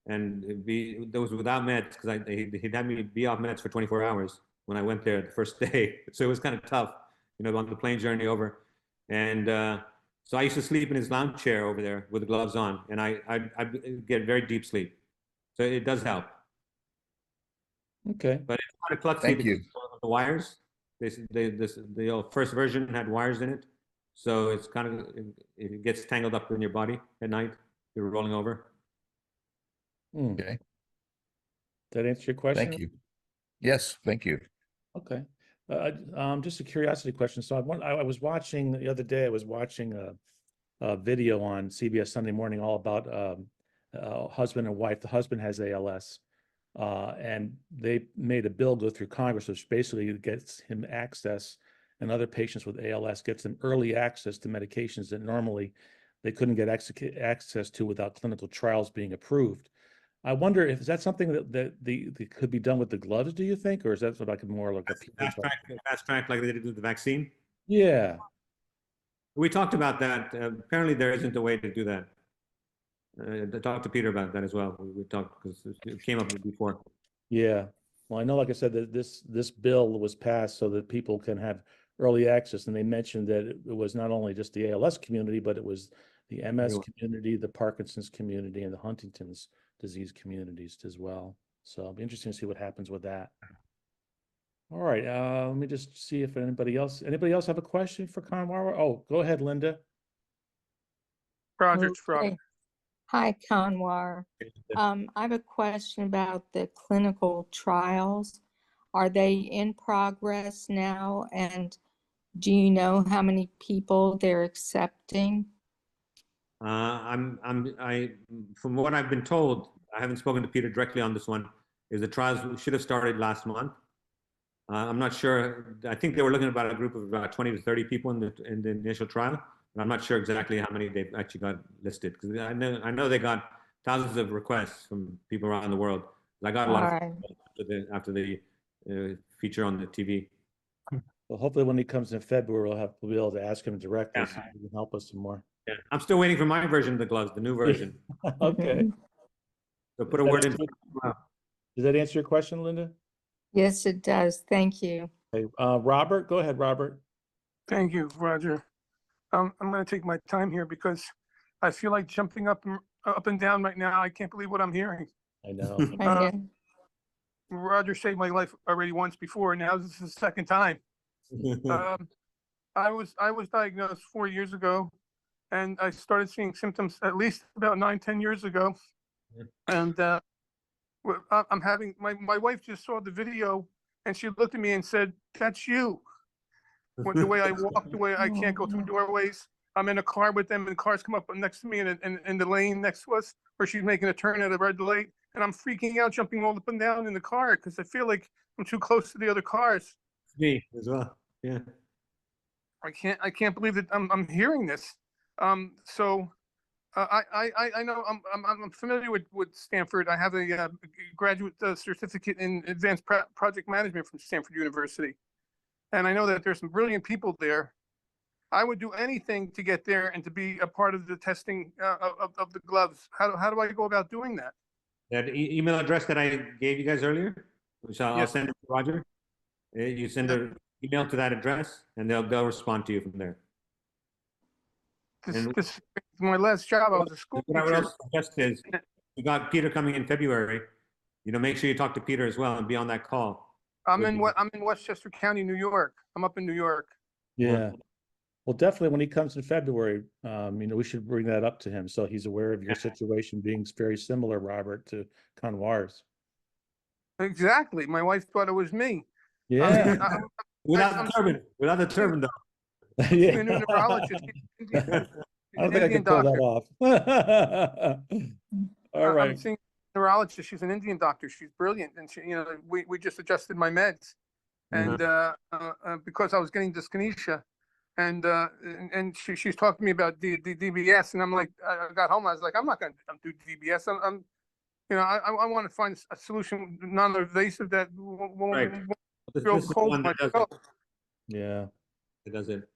and those without meds, because he'd have me be off meds for 24 hours when I went there the first day. So it was kind of tough, on the plane journey over. And so I used to sleep in his lounge chair over there with the gloves on, and I'd get very deep sleep. So it does help. Okay. But it's kind of klutzy. Thank you. The wires. The first version had wires in it, so it's kind of it gets tangled up in your body at night. You're rolling over. Okay. Did that answer your question? Thank you. Yes, thank you. Okay. Just a curiosity question. So I was watching the other day. I was watching a video on CBS Sunday Morning all about husband and wife. The husband has ALS. And they made a bill go through Congress, which basically gets him access, and other patients with ALS gets them early access to medications that normally they couldn't get access to without clinical trials being approved. I wonder if is that something that could be done with the gloves, do you think, or is that like more like a fast track like they did with the vaccine? Yeah. We talked about that. Apparently there isn't a way to do that. Talk to Peter about that as well. We talked because it came up before. Yeah. Well, I know, like I said, that this bill was passed so that people can have early access, and they mentioned that it was not only just the ALS community, but it was the MS community, the Parkinson's community, and the Huntington's disease communities as well. So it'll be interesting to see what happens with that. All right. Let me just see if anybody else have a question for Kanwar? Oh, go ahead, Linda. Project from. Hi, Kanwar. I have a question about the clinical trials. Are they in progress now? And do you know how many people they're accepting? From what I've been told, I haven't spoken to Peter directly on this one, is the trials should have started last month. I'm not sure. I think they were looking at about a group of about 20 to 30 people in the initial trial. I'm not sure exactly how many they've actually got listed, because I know they got thousands of requests from people around the world. I got a lot of after the feature on the TV. Well, hopefully when he comes in February, we'll be able to ask him directly so he can help us some more. Yeah, I'm still waiting for my version of the gloves, the new version. Okay. So put a word in. Does that answer your question, Linda? Yes, it does. Thank you. Okay, Robert, go ahead, Robert. Thank you, Roger. I'm going to take my time here because I feel like jumping up and down right now. I can't believe what I'm hearing. I know. Roger saved my life already once before. Now this is the second time. I was diagnosed 4 years ago, and I started seeing symptoms at least about 9-10 years ago. And I'm having my wife just saw the video, and she looked at me and said, "That's you." The way I walk, the way I can't go through doorways. I'm in a car with them, and cars come up next to me in the lane next to us, where she's making a turn at a red light, and I'm freaking out, jumping all up and down in the car because I feel like I'm too close to the other cars. Me as well. Yeah. I can't believe that I'm hearing this. So I know I'm familiar with Stanford. I have a graduate certificate in advanced project management from Stanford University. And I know that there's some brilliant people there. I would do anything to get there and to be a part of the testing of the gloves. How do I go about doing that? That email address that I gave you guys earlier, which I'll send it to Roger. You send an email to that address, and they'll respond to you from there. This my last job. I was a school What I would teacher. also suggest is, you got Peter coming in February. Make sure you talk to Peter as well and be on that call. I'm in Westchester County, New York. I'm up in New York. Yeah. Well, definitely when he comes in February, we should bring that up to him so he's aware of your situation being very similar, Robert, to Kanwar's. Exactly. My wife thought it was me. Yeah. Without the turban, though. Yeah. A neurologist. I don't think I can pull that off. All right. I'm seeing a neurologist. She's an Indian doctor. She's brilliant, and we just adjusted my meds, and because I was getting dyskinesia, and she's talking to me about the DBS, and I'm like, I got home, I was like, I'm not going to do DBS. I want to find a solution, non-invasive that won't feel cold myself. Yeah, it does it.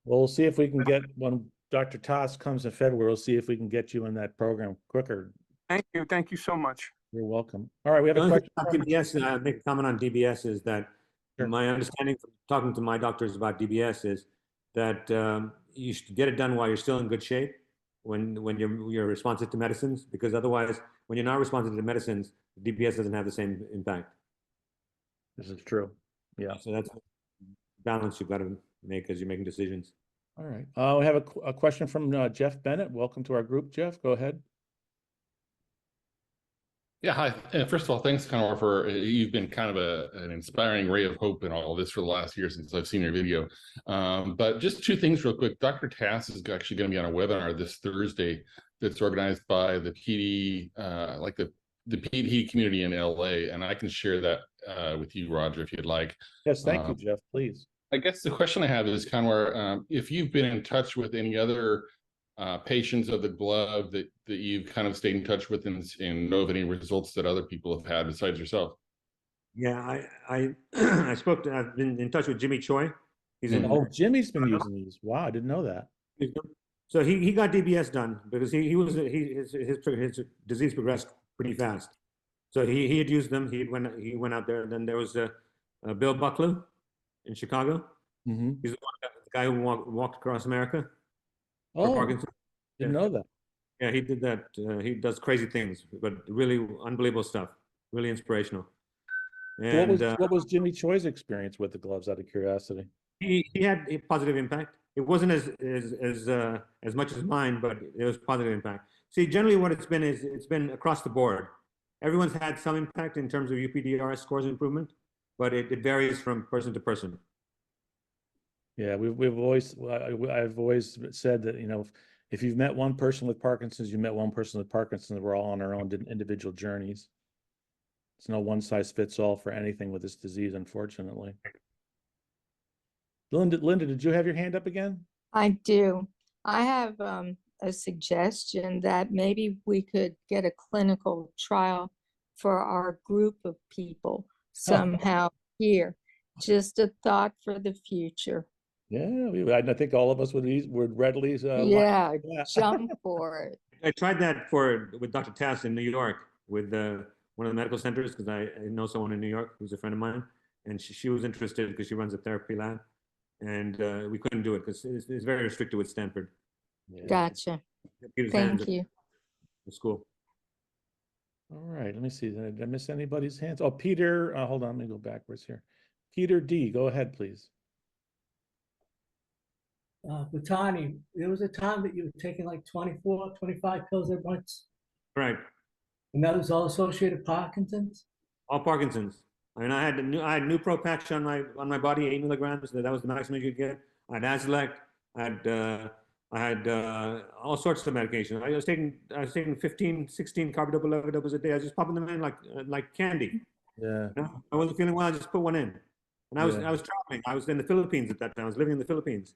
Well, we'll see if we can get, when Dr. Tass comes in February, we'll see if we can get you in that program quicker. Thank you so much. You're welcome. All right, we have a question. DBS, and I make a comment on DBS is that my understanding from talking to my doctors about DBS is that you should get it done while you're still in good shape, when you're responsive to medicines, because otherwise, when you're not responsive to medicines, DBS doesn't have the same impact. This is true. Yeah. So that's a balance you've got to make as you're making decisions. All right. We have a question from Jeff Bennett. Welcome to our group, Jeff. Go ahead. Yeah, hi. First of all, thanks, Kanwar, for you've been kind of an inspiring ray of hope in all of this for the last year since I've seen your video. But just two things real quick. Dr. Tass is actually going to be on a webinar this Thursday that's organized by the PD, the PD community in LA, and I can share that with you, Roger, if you'd like. Yes, thank you, Jeff, please. I guess the question I have is, Kanwar, if you've been in touch with any other patients of the glove that you've kind of stayed in touch with and know of any results that other people have had besides yourself? Yeah, I've been in touch with Jimmy Choi. Jimmy's been using these. Wow, I didn't know that. So he got DBS done because his disease progressed pretty fast. So he had used them. He went out there. And then there was Bill Bucklew in Chicago. Mm-hmm. He's the guy who walked across America. Oh, Parkinson. Didn't know that. Yeah, he did that. He does crazy things, but really unbelievable stuff. Really inspirational. And what was Jimmy Choi's experience with the gloves, out of curiosity? He had a positive impact. It wasn't as much as mine, but it was positive impact. See, generally what it's been across the board. Everyone's had some impact in terms of UPDRS scores improvement, but it varies from person to person. Yeah, I've always said that, if you've met one person with Parkinson's, you met one person with Parkinson's. We're all on our own individual journeys. It's no one size fits all for anything with this disease, unfortunately. Linda, did you have your hand up again? I do. I have a suggestion that maybe we could get a clinical trial for our group of people somehow here. Just a thought for the future. Yeah, I think all of us would readily. Jump for it. I tried that with Dr. Tass in New York with one of the medical centers, because I know someone in New York who's a friend of mine, and she was interested because she runs a therapy lab, and we couldn't do it because it's very restricted with Stanford. Gotcha. Peter's hands Thank you. at the school. All right, let me see. Did I miss anybody's hands? Oh, Peter, hold on, let me go backwards here. Peter D, go ahead, please. Bhutani, there was a time that you were taking like 24, 25 pills at once, Right. and that was all associated with Parkinson's? All Parkinson's. I mean, I had Nupro patch on my body, 8 milligrams. That was the maximum you could get. I had Azilect. I had all sorts of medication. I was taking 15, 16 carbidopa levodopas a day. I was just popping them in like candy. Yeah. You know? I wasn't feeling well. I just put one in. And I was traveling. I was in the Philippines at that time. I was living in the Philippines.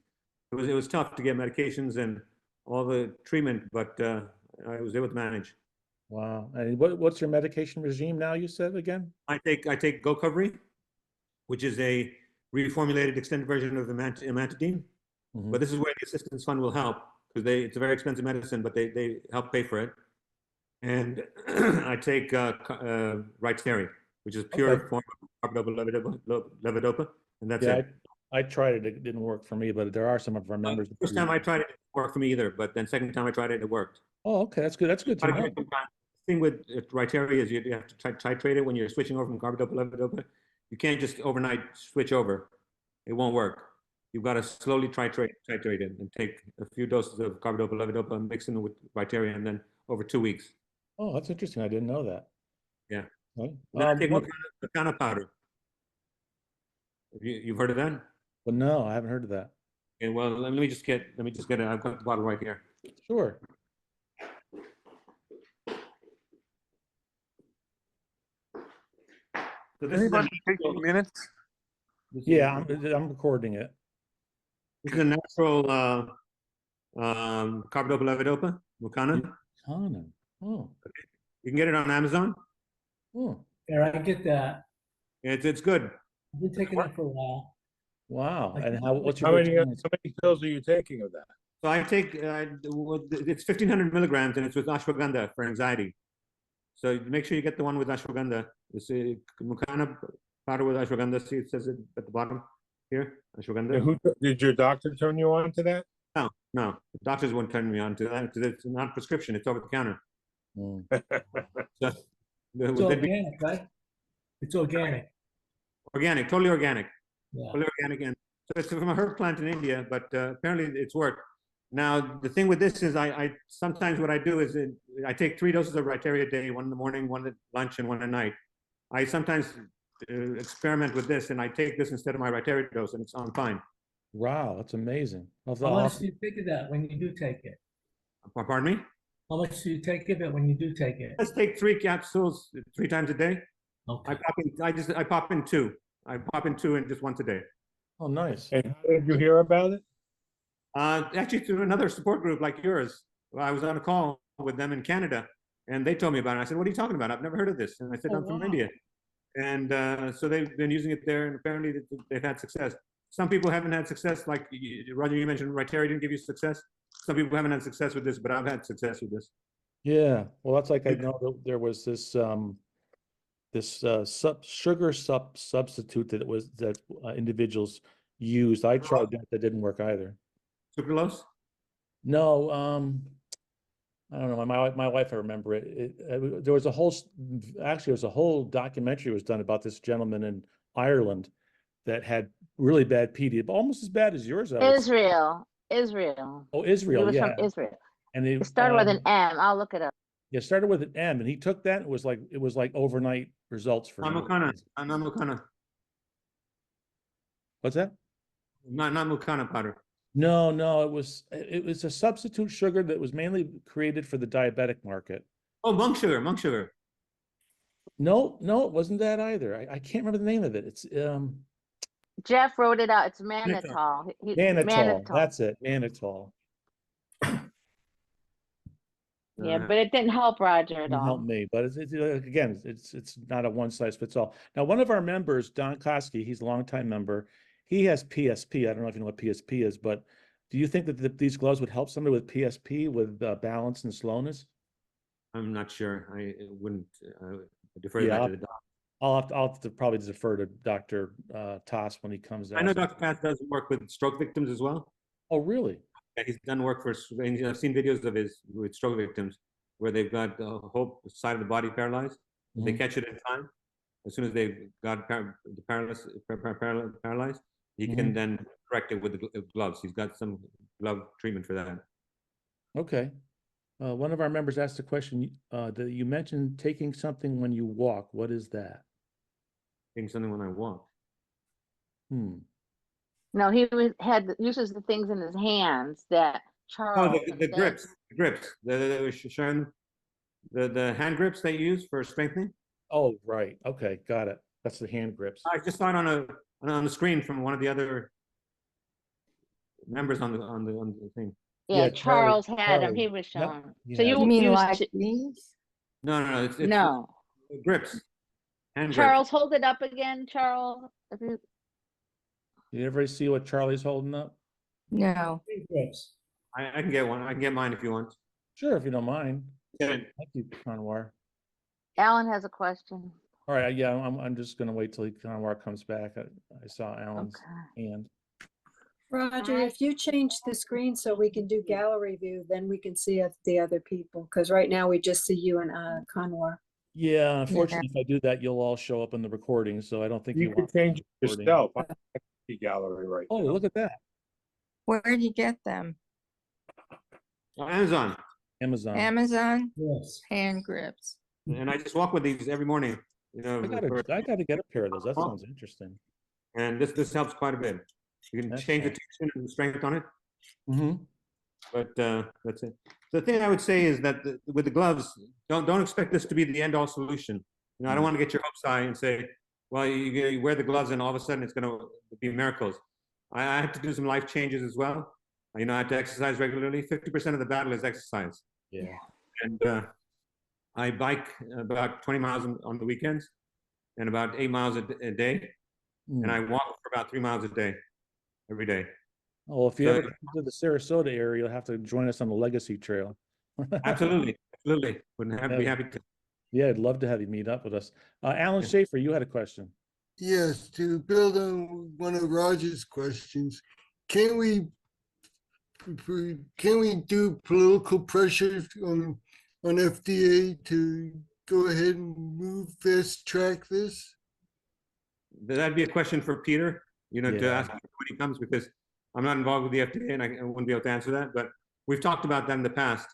It was tough to get medications and all the treatment, but I was able to manage. Wow. And what's your medication regime now, you said again? I take Gocovri, which is a reformulated extended version of amantadine. But this is where the assistance fund will help, because it's a very expensive medicine, but they help pay for it. And I take Rytary, which is pure form of carbidopa levodopa, and that's it. I tried it. It didn't work for me, but there are some of our members. First time I tried it, it didn't work for me either. But then second time I tried it, it worked. Oh, okay, that's good. That's good to know. The thing with Rytary is you have to titrate it when you're switching over from carbidopa levodopa. You can't just overnight switch over. It won't work. You've got to slowly titrate it and take a few doses of carbidopa levodopa and mix in with Rytary, and then over 2 weeks. Oh, that's interesting. I didn't know that. Yeah. Okay. Then I take Mucana powder. You've heard of that? Well, no, I haven't heard of that. Okay, well, let me just get it. I've got the bottle right here. Sure. So Anybody taking minutes? Yeah, I'm recording it. This is a natural carbidopa levodopa, Mucana. Mucana. Oh. Okay. You can get it on Amazon. Oh. Yeah, I get that. It's good. I've been taking that for a while. Wow. And what's how your many pills are you taking of that? So I take it's 1,500 milligrams, and it's with ashwagandha for anxiety. So make sure you get the one with ashwagandha. It's a Mucana powder with ashwagandha. See, it says it at the bottom here, ashwagandha. And did your doctor turn you on to that? No, the doctors won't turn me on to that because it's not prescription. It's over the counter. It's organic, right? It's organic. Organic, totally organic. Yeah. Totally organic. And so it's from a herb plant in India, but apparently it's worked. Now, the thing with this is I sometimes what I do is I take 3 doses of Rytary a day, 1 in the morning, 1 at lunch, and 1 at night. I sometimes experiment with this, and I take this instead of my Rytary dose, and I'm fine. Wow, that's amazing. How much do you take of that when you do take it? Pardon me? How much do you take of it when you do take it? Let's take 3 capsules 3 times a day. Okay. I pop in 2. I pop in 2 and just once a day. Oh, nice. And how did you hear about it? Actually, through another support group like yours. I was on a call with them in Canada, and they told me about it. I said, "What are you talking about? I've never heard of this." And I said, "I'm from India." And so they've been using it there, and apparently they've had success. Some people haven't had success, like Roger, you mentioned Rytary didn't give you success. Some people haven't had success with this, but I've had success with this. Yeah, well, that's like I know that there was this sugar substitute that individuals used. I tried that didn't work either. Sucralose? No, I don't know. My wife, I remember it. There was a whole documentary was done about this gentleman in Ireland that had really bad PD, almost as bad as yours. Israel. Oh, Israel. He was yeah. from Israel. And it started with an M. I'll look it up. Yeah, it started with an M, and he took that. It was like overnight results for him. Mucana. What's that? Not Mucana powder. No, it was a substitute sugar that was mainly created for the diabetic market. Oh, monk sugar. No, it wasn't that either. I can't remember the name of it. It's Jeff wrote it out. It's mannitol. Mannitol. That's it, mannitol. Yeah, but it didn't help Roger at all. Help me, but it's not a one size fits all. Now, one of our members, Don Koski, he's a longtime member. He has PSP. I don't know if you know what PSP is, but do you think that these gloves would help somebody with PSP with balance and slowness? I'm not sure. I wouldn't defer that to the doctor. I'll have to probably defer to Dr. Tass when he comes out. I know Dr. Tass does work with stroke victims as well. Oh, really? Yeah, he's done work for, and I've seen videos of his with stroke victims where they've got the whole side of the body paralyzed. If they catch it in time, as soon as they've got paralyzed, he can then correct it with the gloves. He's got some glove treatment for that. Okay. One of our members asked a question that you mentioned taking something when you walk. What is that? Taking something when I walk. No, he uses the things in his hands that Charles. Oh, the grips. The grips. They were showing the hand grips they use for strengthening. Oh, right. Okay, got it. That's the hand grips. I just saw it on the screen from one of the other members on the thing. Yeah, Charles had them. He was showing. Yep. So You mean like these? No, it's no grips. Hand Charles, grips. hold it up again, Charles. You ever see what Charlie's holding up? No. I can get one. I can get mine if you want. Sure, if you don't mind. Good. Thank you, Kanwar. Alan has a question. All right, yeah, I'm just gonna wait till Kanwar comes back. I saw Alan's hand. Roger, if you change the screen so we can do gallery view, then we can see the other people. Because right now we just see you and Kanwar. Yeah, unfortunately, if I do that, you'll all show up in the recording. So I don't think You can change it yourself. I see gallery right Oh, now. look at that. Where did you get them? Amazon. Amazon. Amazon? Yes. Hand grips. And I just walk with these every morning. You know, I gotta get a pair of those. That sounds interesting. And this helps quite a bit. You can change the tension and the strength on it. But that's it. The thing I would say is that with the gloves, don't expect this to be the end-all solution. You know, I don't want to get your hopes high and say, well, you wear the gloves and all of a sudden it's going to be miracles. I had to do some life changes as well. You know, I had to exercise regularly. 50% of the battle is exercise. Yeah. And I bike about 20 miles on the weekends and about 8 miles a day. And I walk for about 3 miles a day, every day. Oh, if you ever come to the Sarasota area, you'll have to join us on the Legacy Trail. Absolutely, absolutely. Wouldn't be happy to. Yeah, I'd love to have you meet up with us. Alan Schaefer, you had a question. Yes, to build on one of Roger's questions, can we do political pressure on FDA to go ahead and move fast track this? That'd be a question for Peter, you know, to ask when he comes, because I'm not involved with the FDA and I wouldn't be able to answer that. But we've talked about that in the past,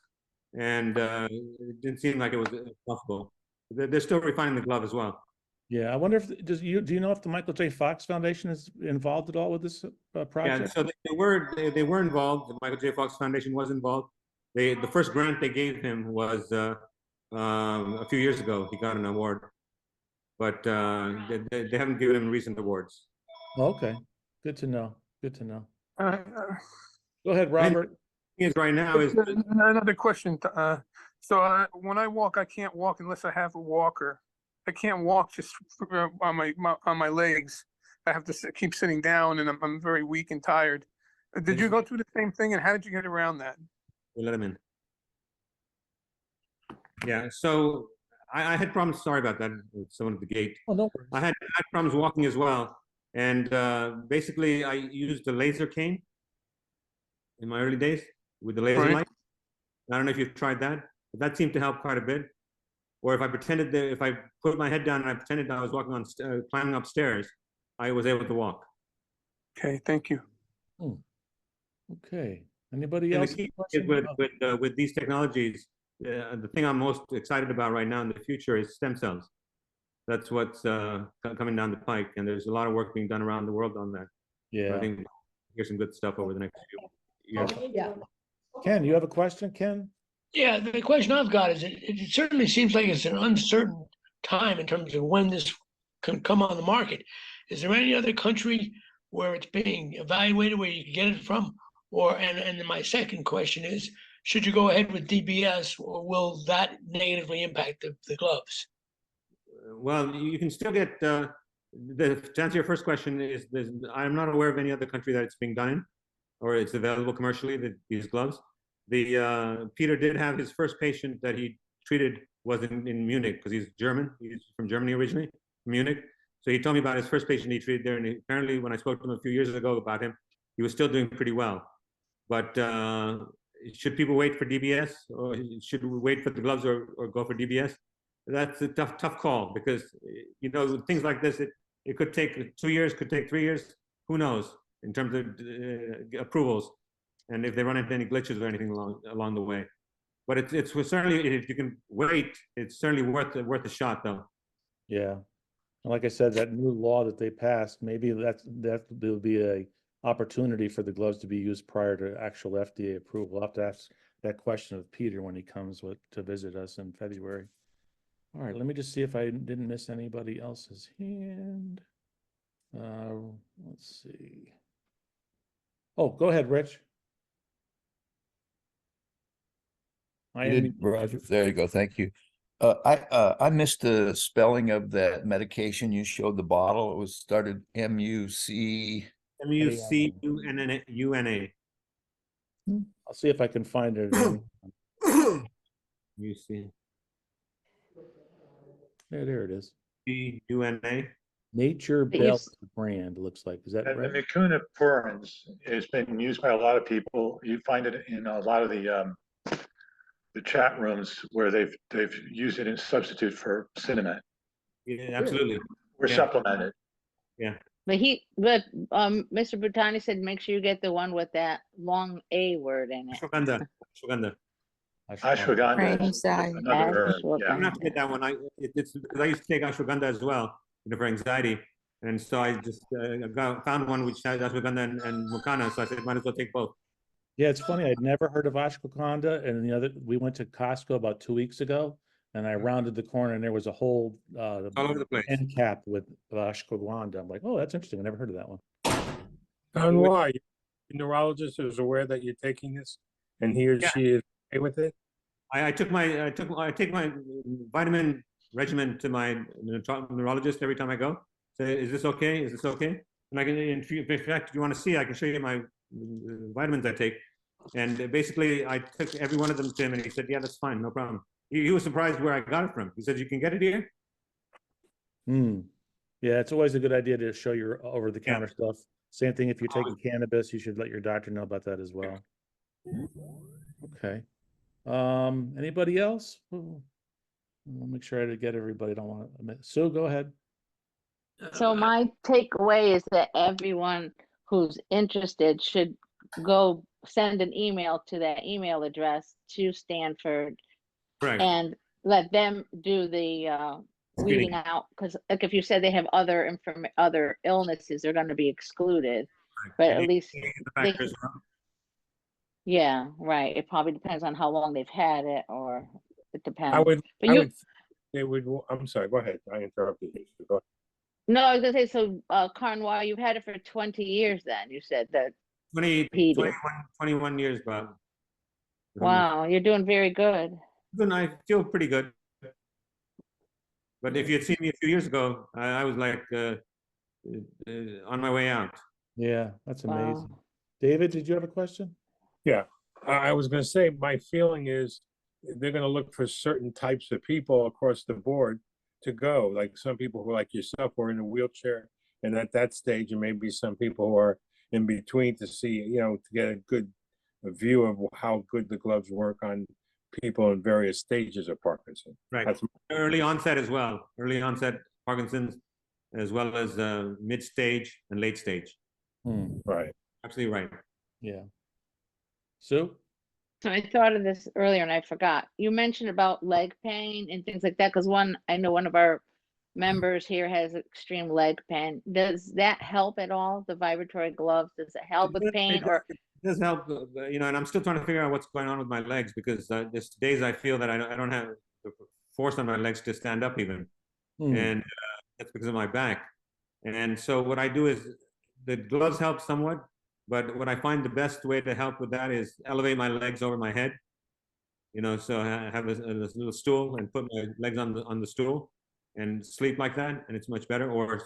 and it didn't seem like it was possible. They're still refining the glove as well. Yeah, I wonder if do you know if the Michael J. Fox Foundation is involved at all with this project? Yeah, so they were involved. The Michael J. Fox Foundation was involved. The first grant they gave him was a few years ago. He got an award, but they haven't given him recent awards. Okay, good to know. Good to know. Go ahead, Robert. Is right now is another question. So when I walk, I can't walk unless I have a walker. I can't walk just on my legs. I have to keep sitting down, and I'm very weak and tired. Did you go through the same thing, and how did you get around that? We'll let him in. Yeah, so I had problems. Sorry about that. With someone at the gate. Oh, no worries. I had problems walking as well, and basically I used a laser cane in my early days with the laser light. I don't know if you've tried that, but that seemed to help quite a bit. Or if I pretended that, if I put my head down and I pretended I was walking on climbing upstairs, I was able to walk. Okay, thank you. Okay. Anybody And else? the key is with these technologies, the thing I'm most excited about right now in the future is stem cells. That's what's coming down the pike, and there's a lot of work being done around the world on that. Yeah. So I think here's some good stuff over the next few years. Yeah. Ken, you have a question, Ken? Yeah, the question I've got is it certainly seems like it's an uncertain time in terms of when this can come on the market. Is there any other country where it's being evaluated where you can get it from? Or and then my second question is, should you go ahead with DBS, or will that negatively impact the gloves? Well, you can still get to answer your first question is I'm not aware of any other country that it's being done in, or it's available commercially, these gloves. Peter did have his first patient that he treated was in Munich, because he's German. He's from Germany originally. Munich. So he told me about his first patient he treated there, and apparently when I spoke to him a few years ago about him, he was still doing pretty well. But should people wait for DBS, or should we wait for the gloves, or go for DBS? That's a tough call, because things like this, it could take 2 years, could take 3 years. Who knows in terms of approvals, and if they run into any glitches or anything along the way. But it's certainly, if you can wait, it's certainly worth a shot, though. Yeah. And like I said, that new law that they passed, maybe that there'll be a opportunity for the gloves to be used prior to actual FDA approval. I'll have to ask that question of Peter when he comes to visit us in February. All right, let me just see if I didn't miss anybody else's hand. Let's see. Oh, go ahead, Rich. Roger. There you go. Thank you. I missed the spelling of that medication. You showed the bottle. It was started M-U-C. M-U-C-U-N-A. I'll see if I can find it. You see. There it is. C-U-N-A. Nature Belt brand, looks like. Is that right? The mucuna prurens has been used by a lot of people. You find it in a lot of the chat rooms where they've used it as substitute for cinnamon. Yeah, absolutely. Or supplemented. Yeah. But Mr. Bhutani said make sure you get the one with that long A word in it. Ashwagandha. Ashwagandha is another herb. Yeah. I'm not to get that one. It's because I used to take ashwagandha as well, for anxiety, and so I just found one which has ashwagandha and mukana. So I said, might as well take both. Yeah, it's funny. I'd never heard of ashwagandha, and we went to Costco about 2 weeks ago, and I rounded the corner, and there was a whole all over the place end cap with ashwagandha. I'm like, oh, that's interesting. I never heard of that one. Kanwar, your neurologist is aware that you're taking this, and he or she is okay with it. I take my vitamin regimen to my neurologist every time I go. Say, is this okay? Is this okay? And I can, in fact, if you want to see, I can show you my vitamins I take. And basically, I took every one of them to him, and he said, yeah, that's fine, no problem. He was surprised where I got it from. He said, you can get it here? Yeah, it's always a good idea to show your over-the-counter stuff. Same thing if you're taking cannabis, you should let your doctor know about that as well. Okay. Anybody else? I'll make sure I get everybody. I don't want to. Sue, go ahead. So my takeaway is that everyone who's interested should go send an email to that email address to Stanford, right, and let them do the weeding out, because like if you said they have other illnesses, they're going to be excluded. But at least yeah, right. It probably depends on how long they've had it, or it depends. I'm sorry, go ahead. I interrupted you. So go ahead. No, I was gonna say, so Kanwar, you've had it for 20 years then, you said that. 21 years, Bob. Wow, you're doing very good. I feel pretty good. But if you had seen me a few years ago, I was like on my way out. Yeah, that's amazing. Wow. David, did you have a question? Yeah, I was going to say, my feeling is they're going to look for certain types of people across the board to go, like some people who, like yourself, who are in a wheelchair and at that stage, and maybe some people who are in between to see, to get a good view of how good the gloves work on people in various stages of Parkinson's. Right. That's early onset as well. Early onset Parkinson's, as well as mid stage and late stage. Right. Absolutely right. Yeah. So I thought of this earlier and I forgot. You mentioned about leg pain and things like that, because I know one of our members here has extreme leg pain. Does that help at all? The vibratory gloves, does it help with pain? Or it does help, and I'm still trying to figure out what's going on with my legs, because there's days I feel that I don't have the force on my legs to stand up even, and that's because of my back. And so what I do is, the gloves help somewhat, but what I find the best way to help with that is elevate my legs over my head. So I have a little stool and put my legs on the stool and sleep like that, and it's much better. Or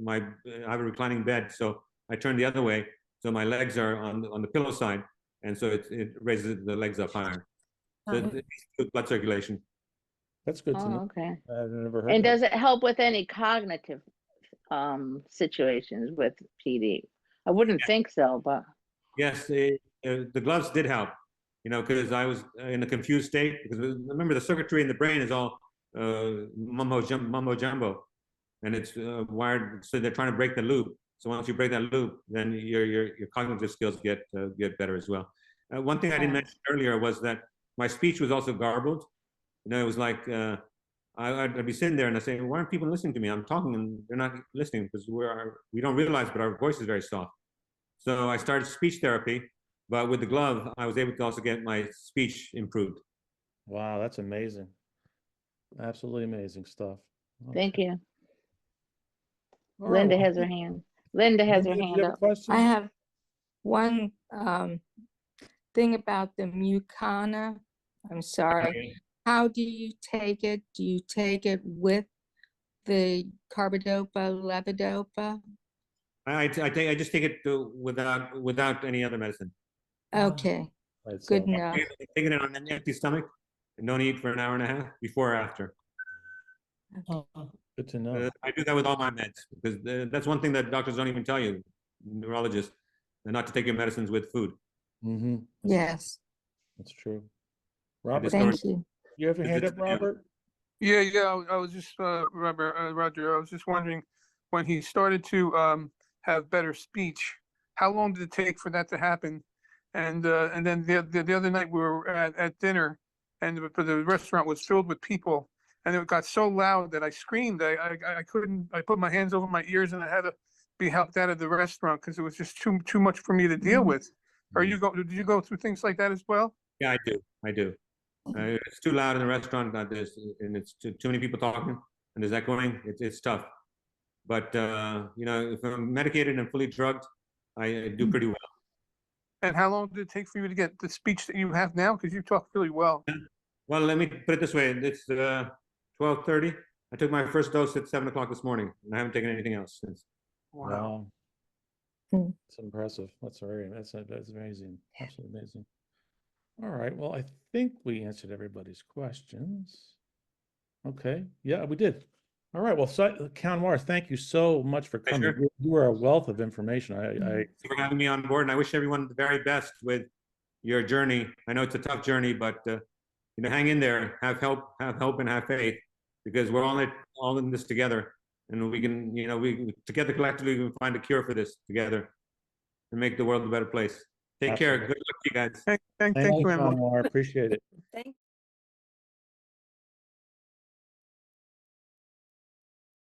I have a reclining bed, so I turn the other way, so my legs are on the pillow side, and so it raises the legs up higher. So it's good blood circulation. That's good to Oh, know. okay. I've never heard And that. does it help with any cognitive situations with PD? I wouldn't think so, but Yes, the gloves did help, you know, because I was in a confused state. Because remember, the circuitry in the brain is all mumbo jumbo, and it's wired. So they're trying to break the loop. So once you break that loop, then your cognitive skills get better as well. One thing I didn't mention earlier was that my speech was also garbled. You know, it was like I'd be sitting there and I say, "Why aren't people listening to me? I'm talking and they're not listening because we don't realize, but our voice is very soft." So I started speech therapy, but with the glove, I was able to also get my speech improved. Wow, that's amazing. Absolutely amazing stuff. thank you. All right, Linda well, has her hand. Linda has her Linda, do you hand have a up. question? I have one thing about the mucana. I'm sorry. How do you take it? Do you take it with the carbidopa, levodopa? I just take it without any other medicine. Okay, Right, good so enough. Taking it on an empty stomach and don't eat for an hour and a half before or after. good to know. I do that with all my meds because that's one thing that doctors don't even tell you, neurologists, not to take your medicines with food. Mm-hmm. Yes, That's true. Robert, thank you. you have your hand up, Robert? Yeah, I was just, Roger, I was just wondering, when he started to have better speech, how long did it take for that to happen? And then the other night we were at dinner, and the restaurant was filled with people, and it got so loud that I screamed. I couldn't. I put my hands over my ears, and I had to be helped out of the restaurant because it was just too much for me to deal with. Did you go through things like that as well? Yeah, I do. It's too loud in the restaurant, and it's too many people talking, and there's echoing. It's tough. But you know, if I'm medicated and fully drugged, I do pretty well. And how long did it take for you to get the speech that you have now? Because you talk really well. Well, let me put it this way: it's 12:30. I took my first dose at 7 o'clock this morning, and I haven't taken anything else since. Wow. Hmm. It's impressive. That's amazing. Absolutely amazing. All right. Well, I think we answered everybody's questions. Okay. Yeah, we did. All right. Well, Kanwar, thank you so much for coming. Sure. You are a wealth of information. Thanks for having me on board, and I wish everyone the very best with your journey. I know it's a tough journey, but you know, hang in there, have hope, and have faith, because we're all in this together, and we can, you know, we together collectively we can find a cure for this together, and make the world a better place. Take care. Good luck to you guys. Thank Thank you, you, Emily. Kanwar. Appreciate it. Thank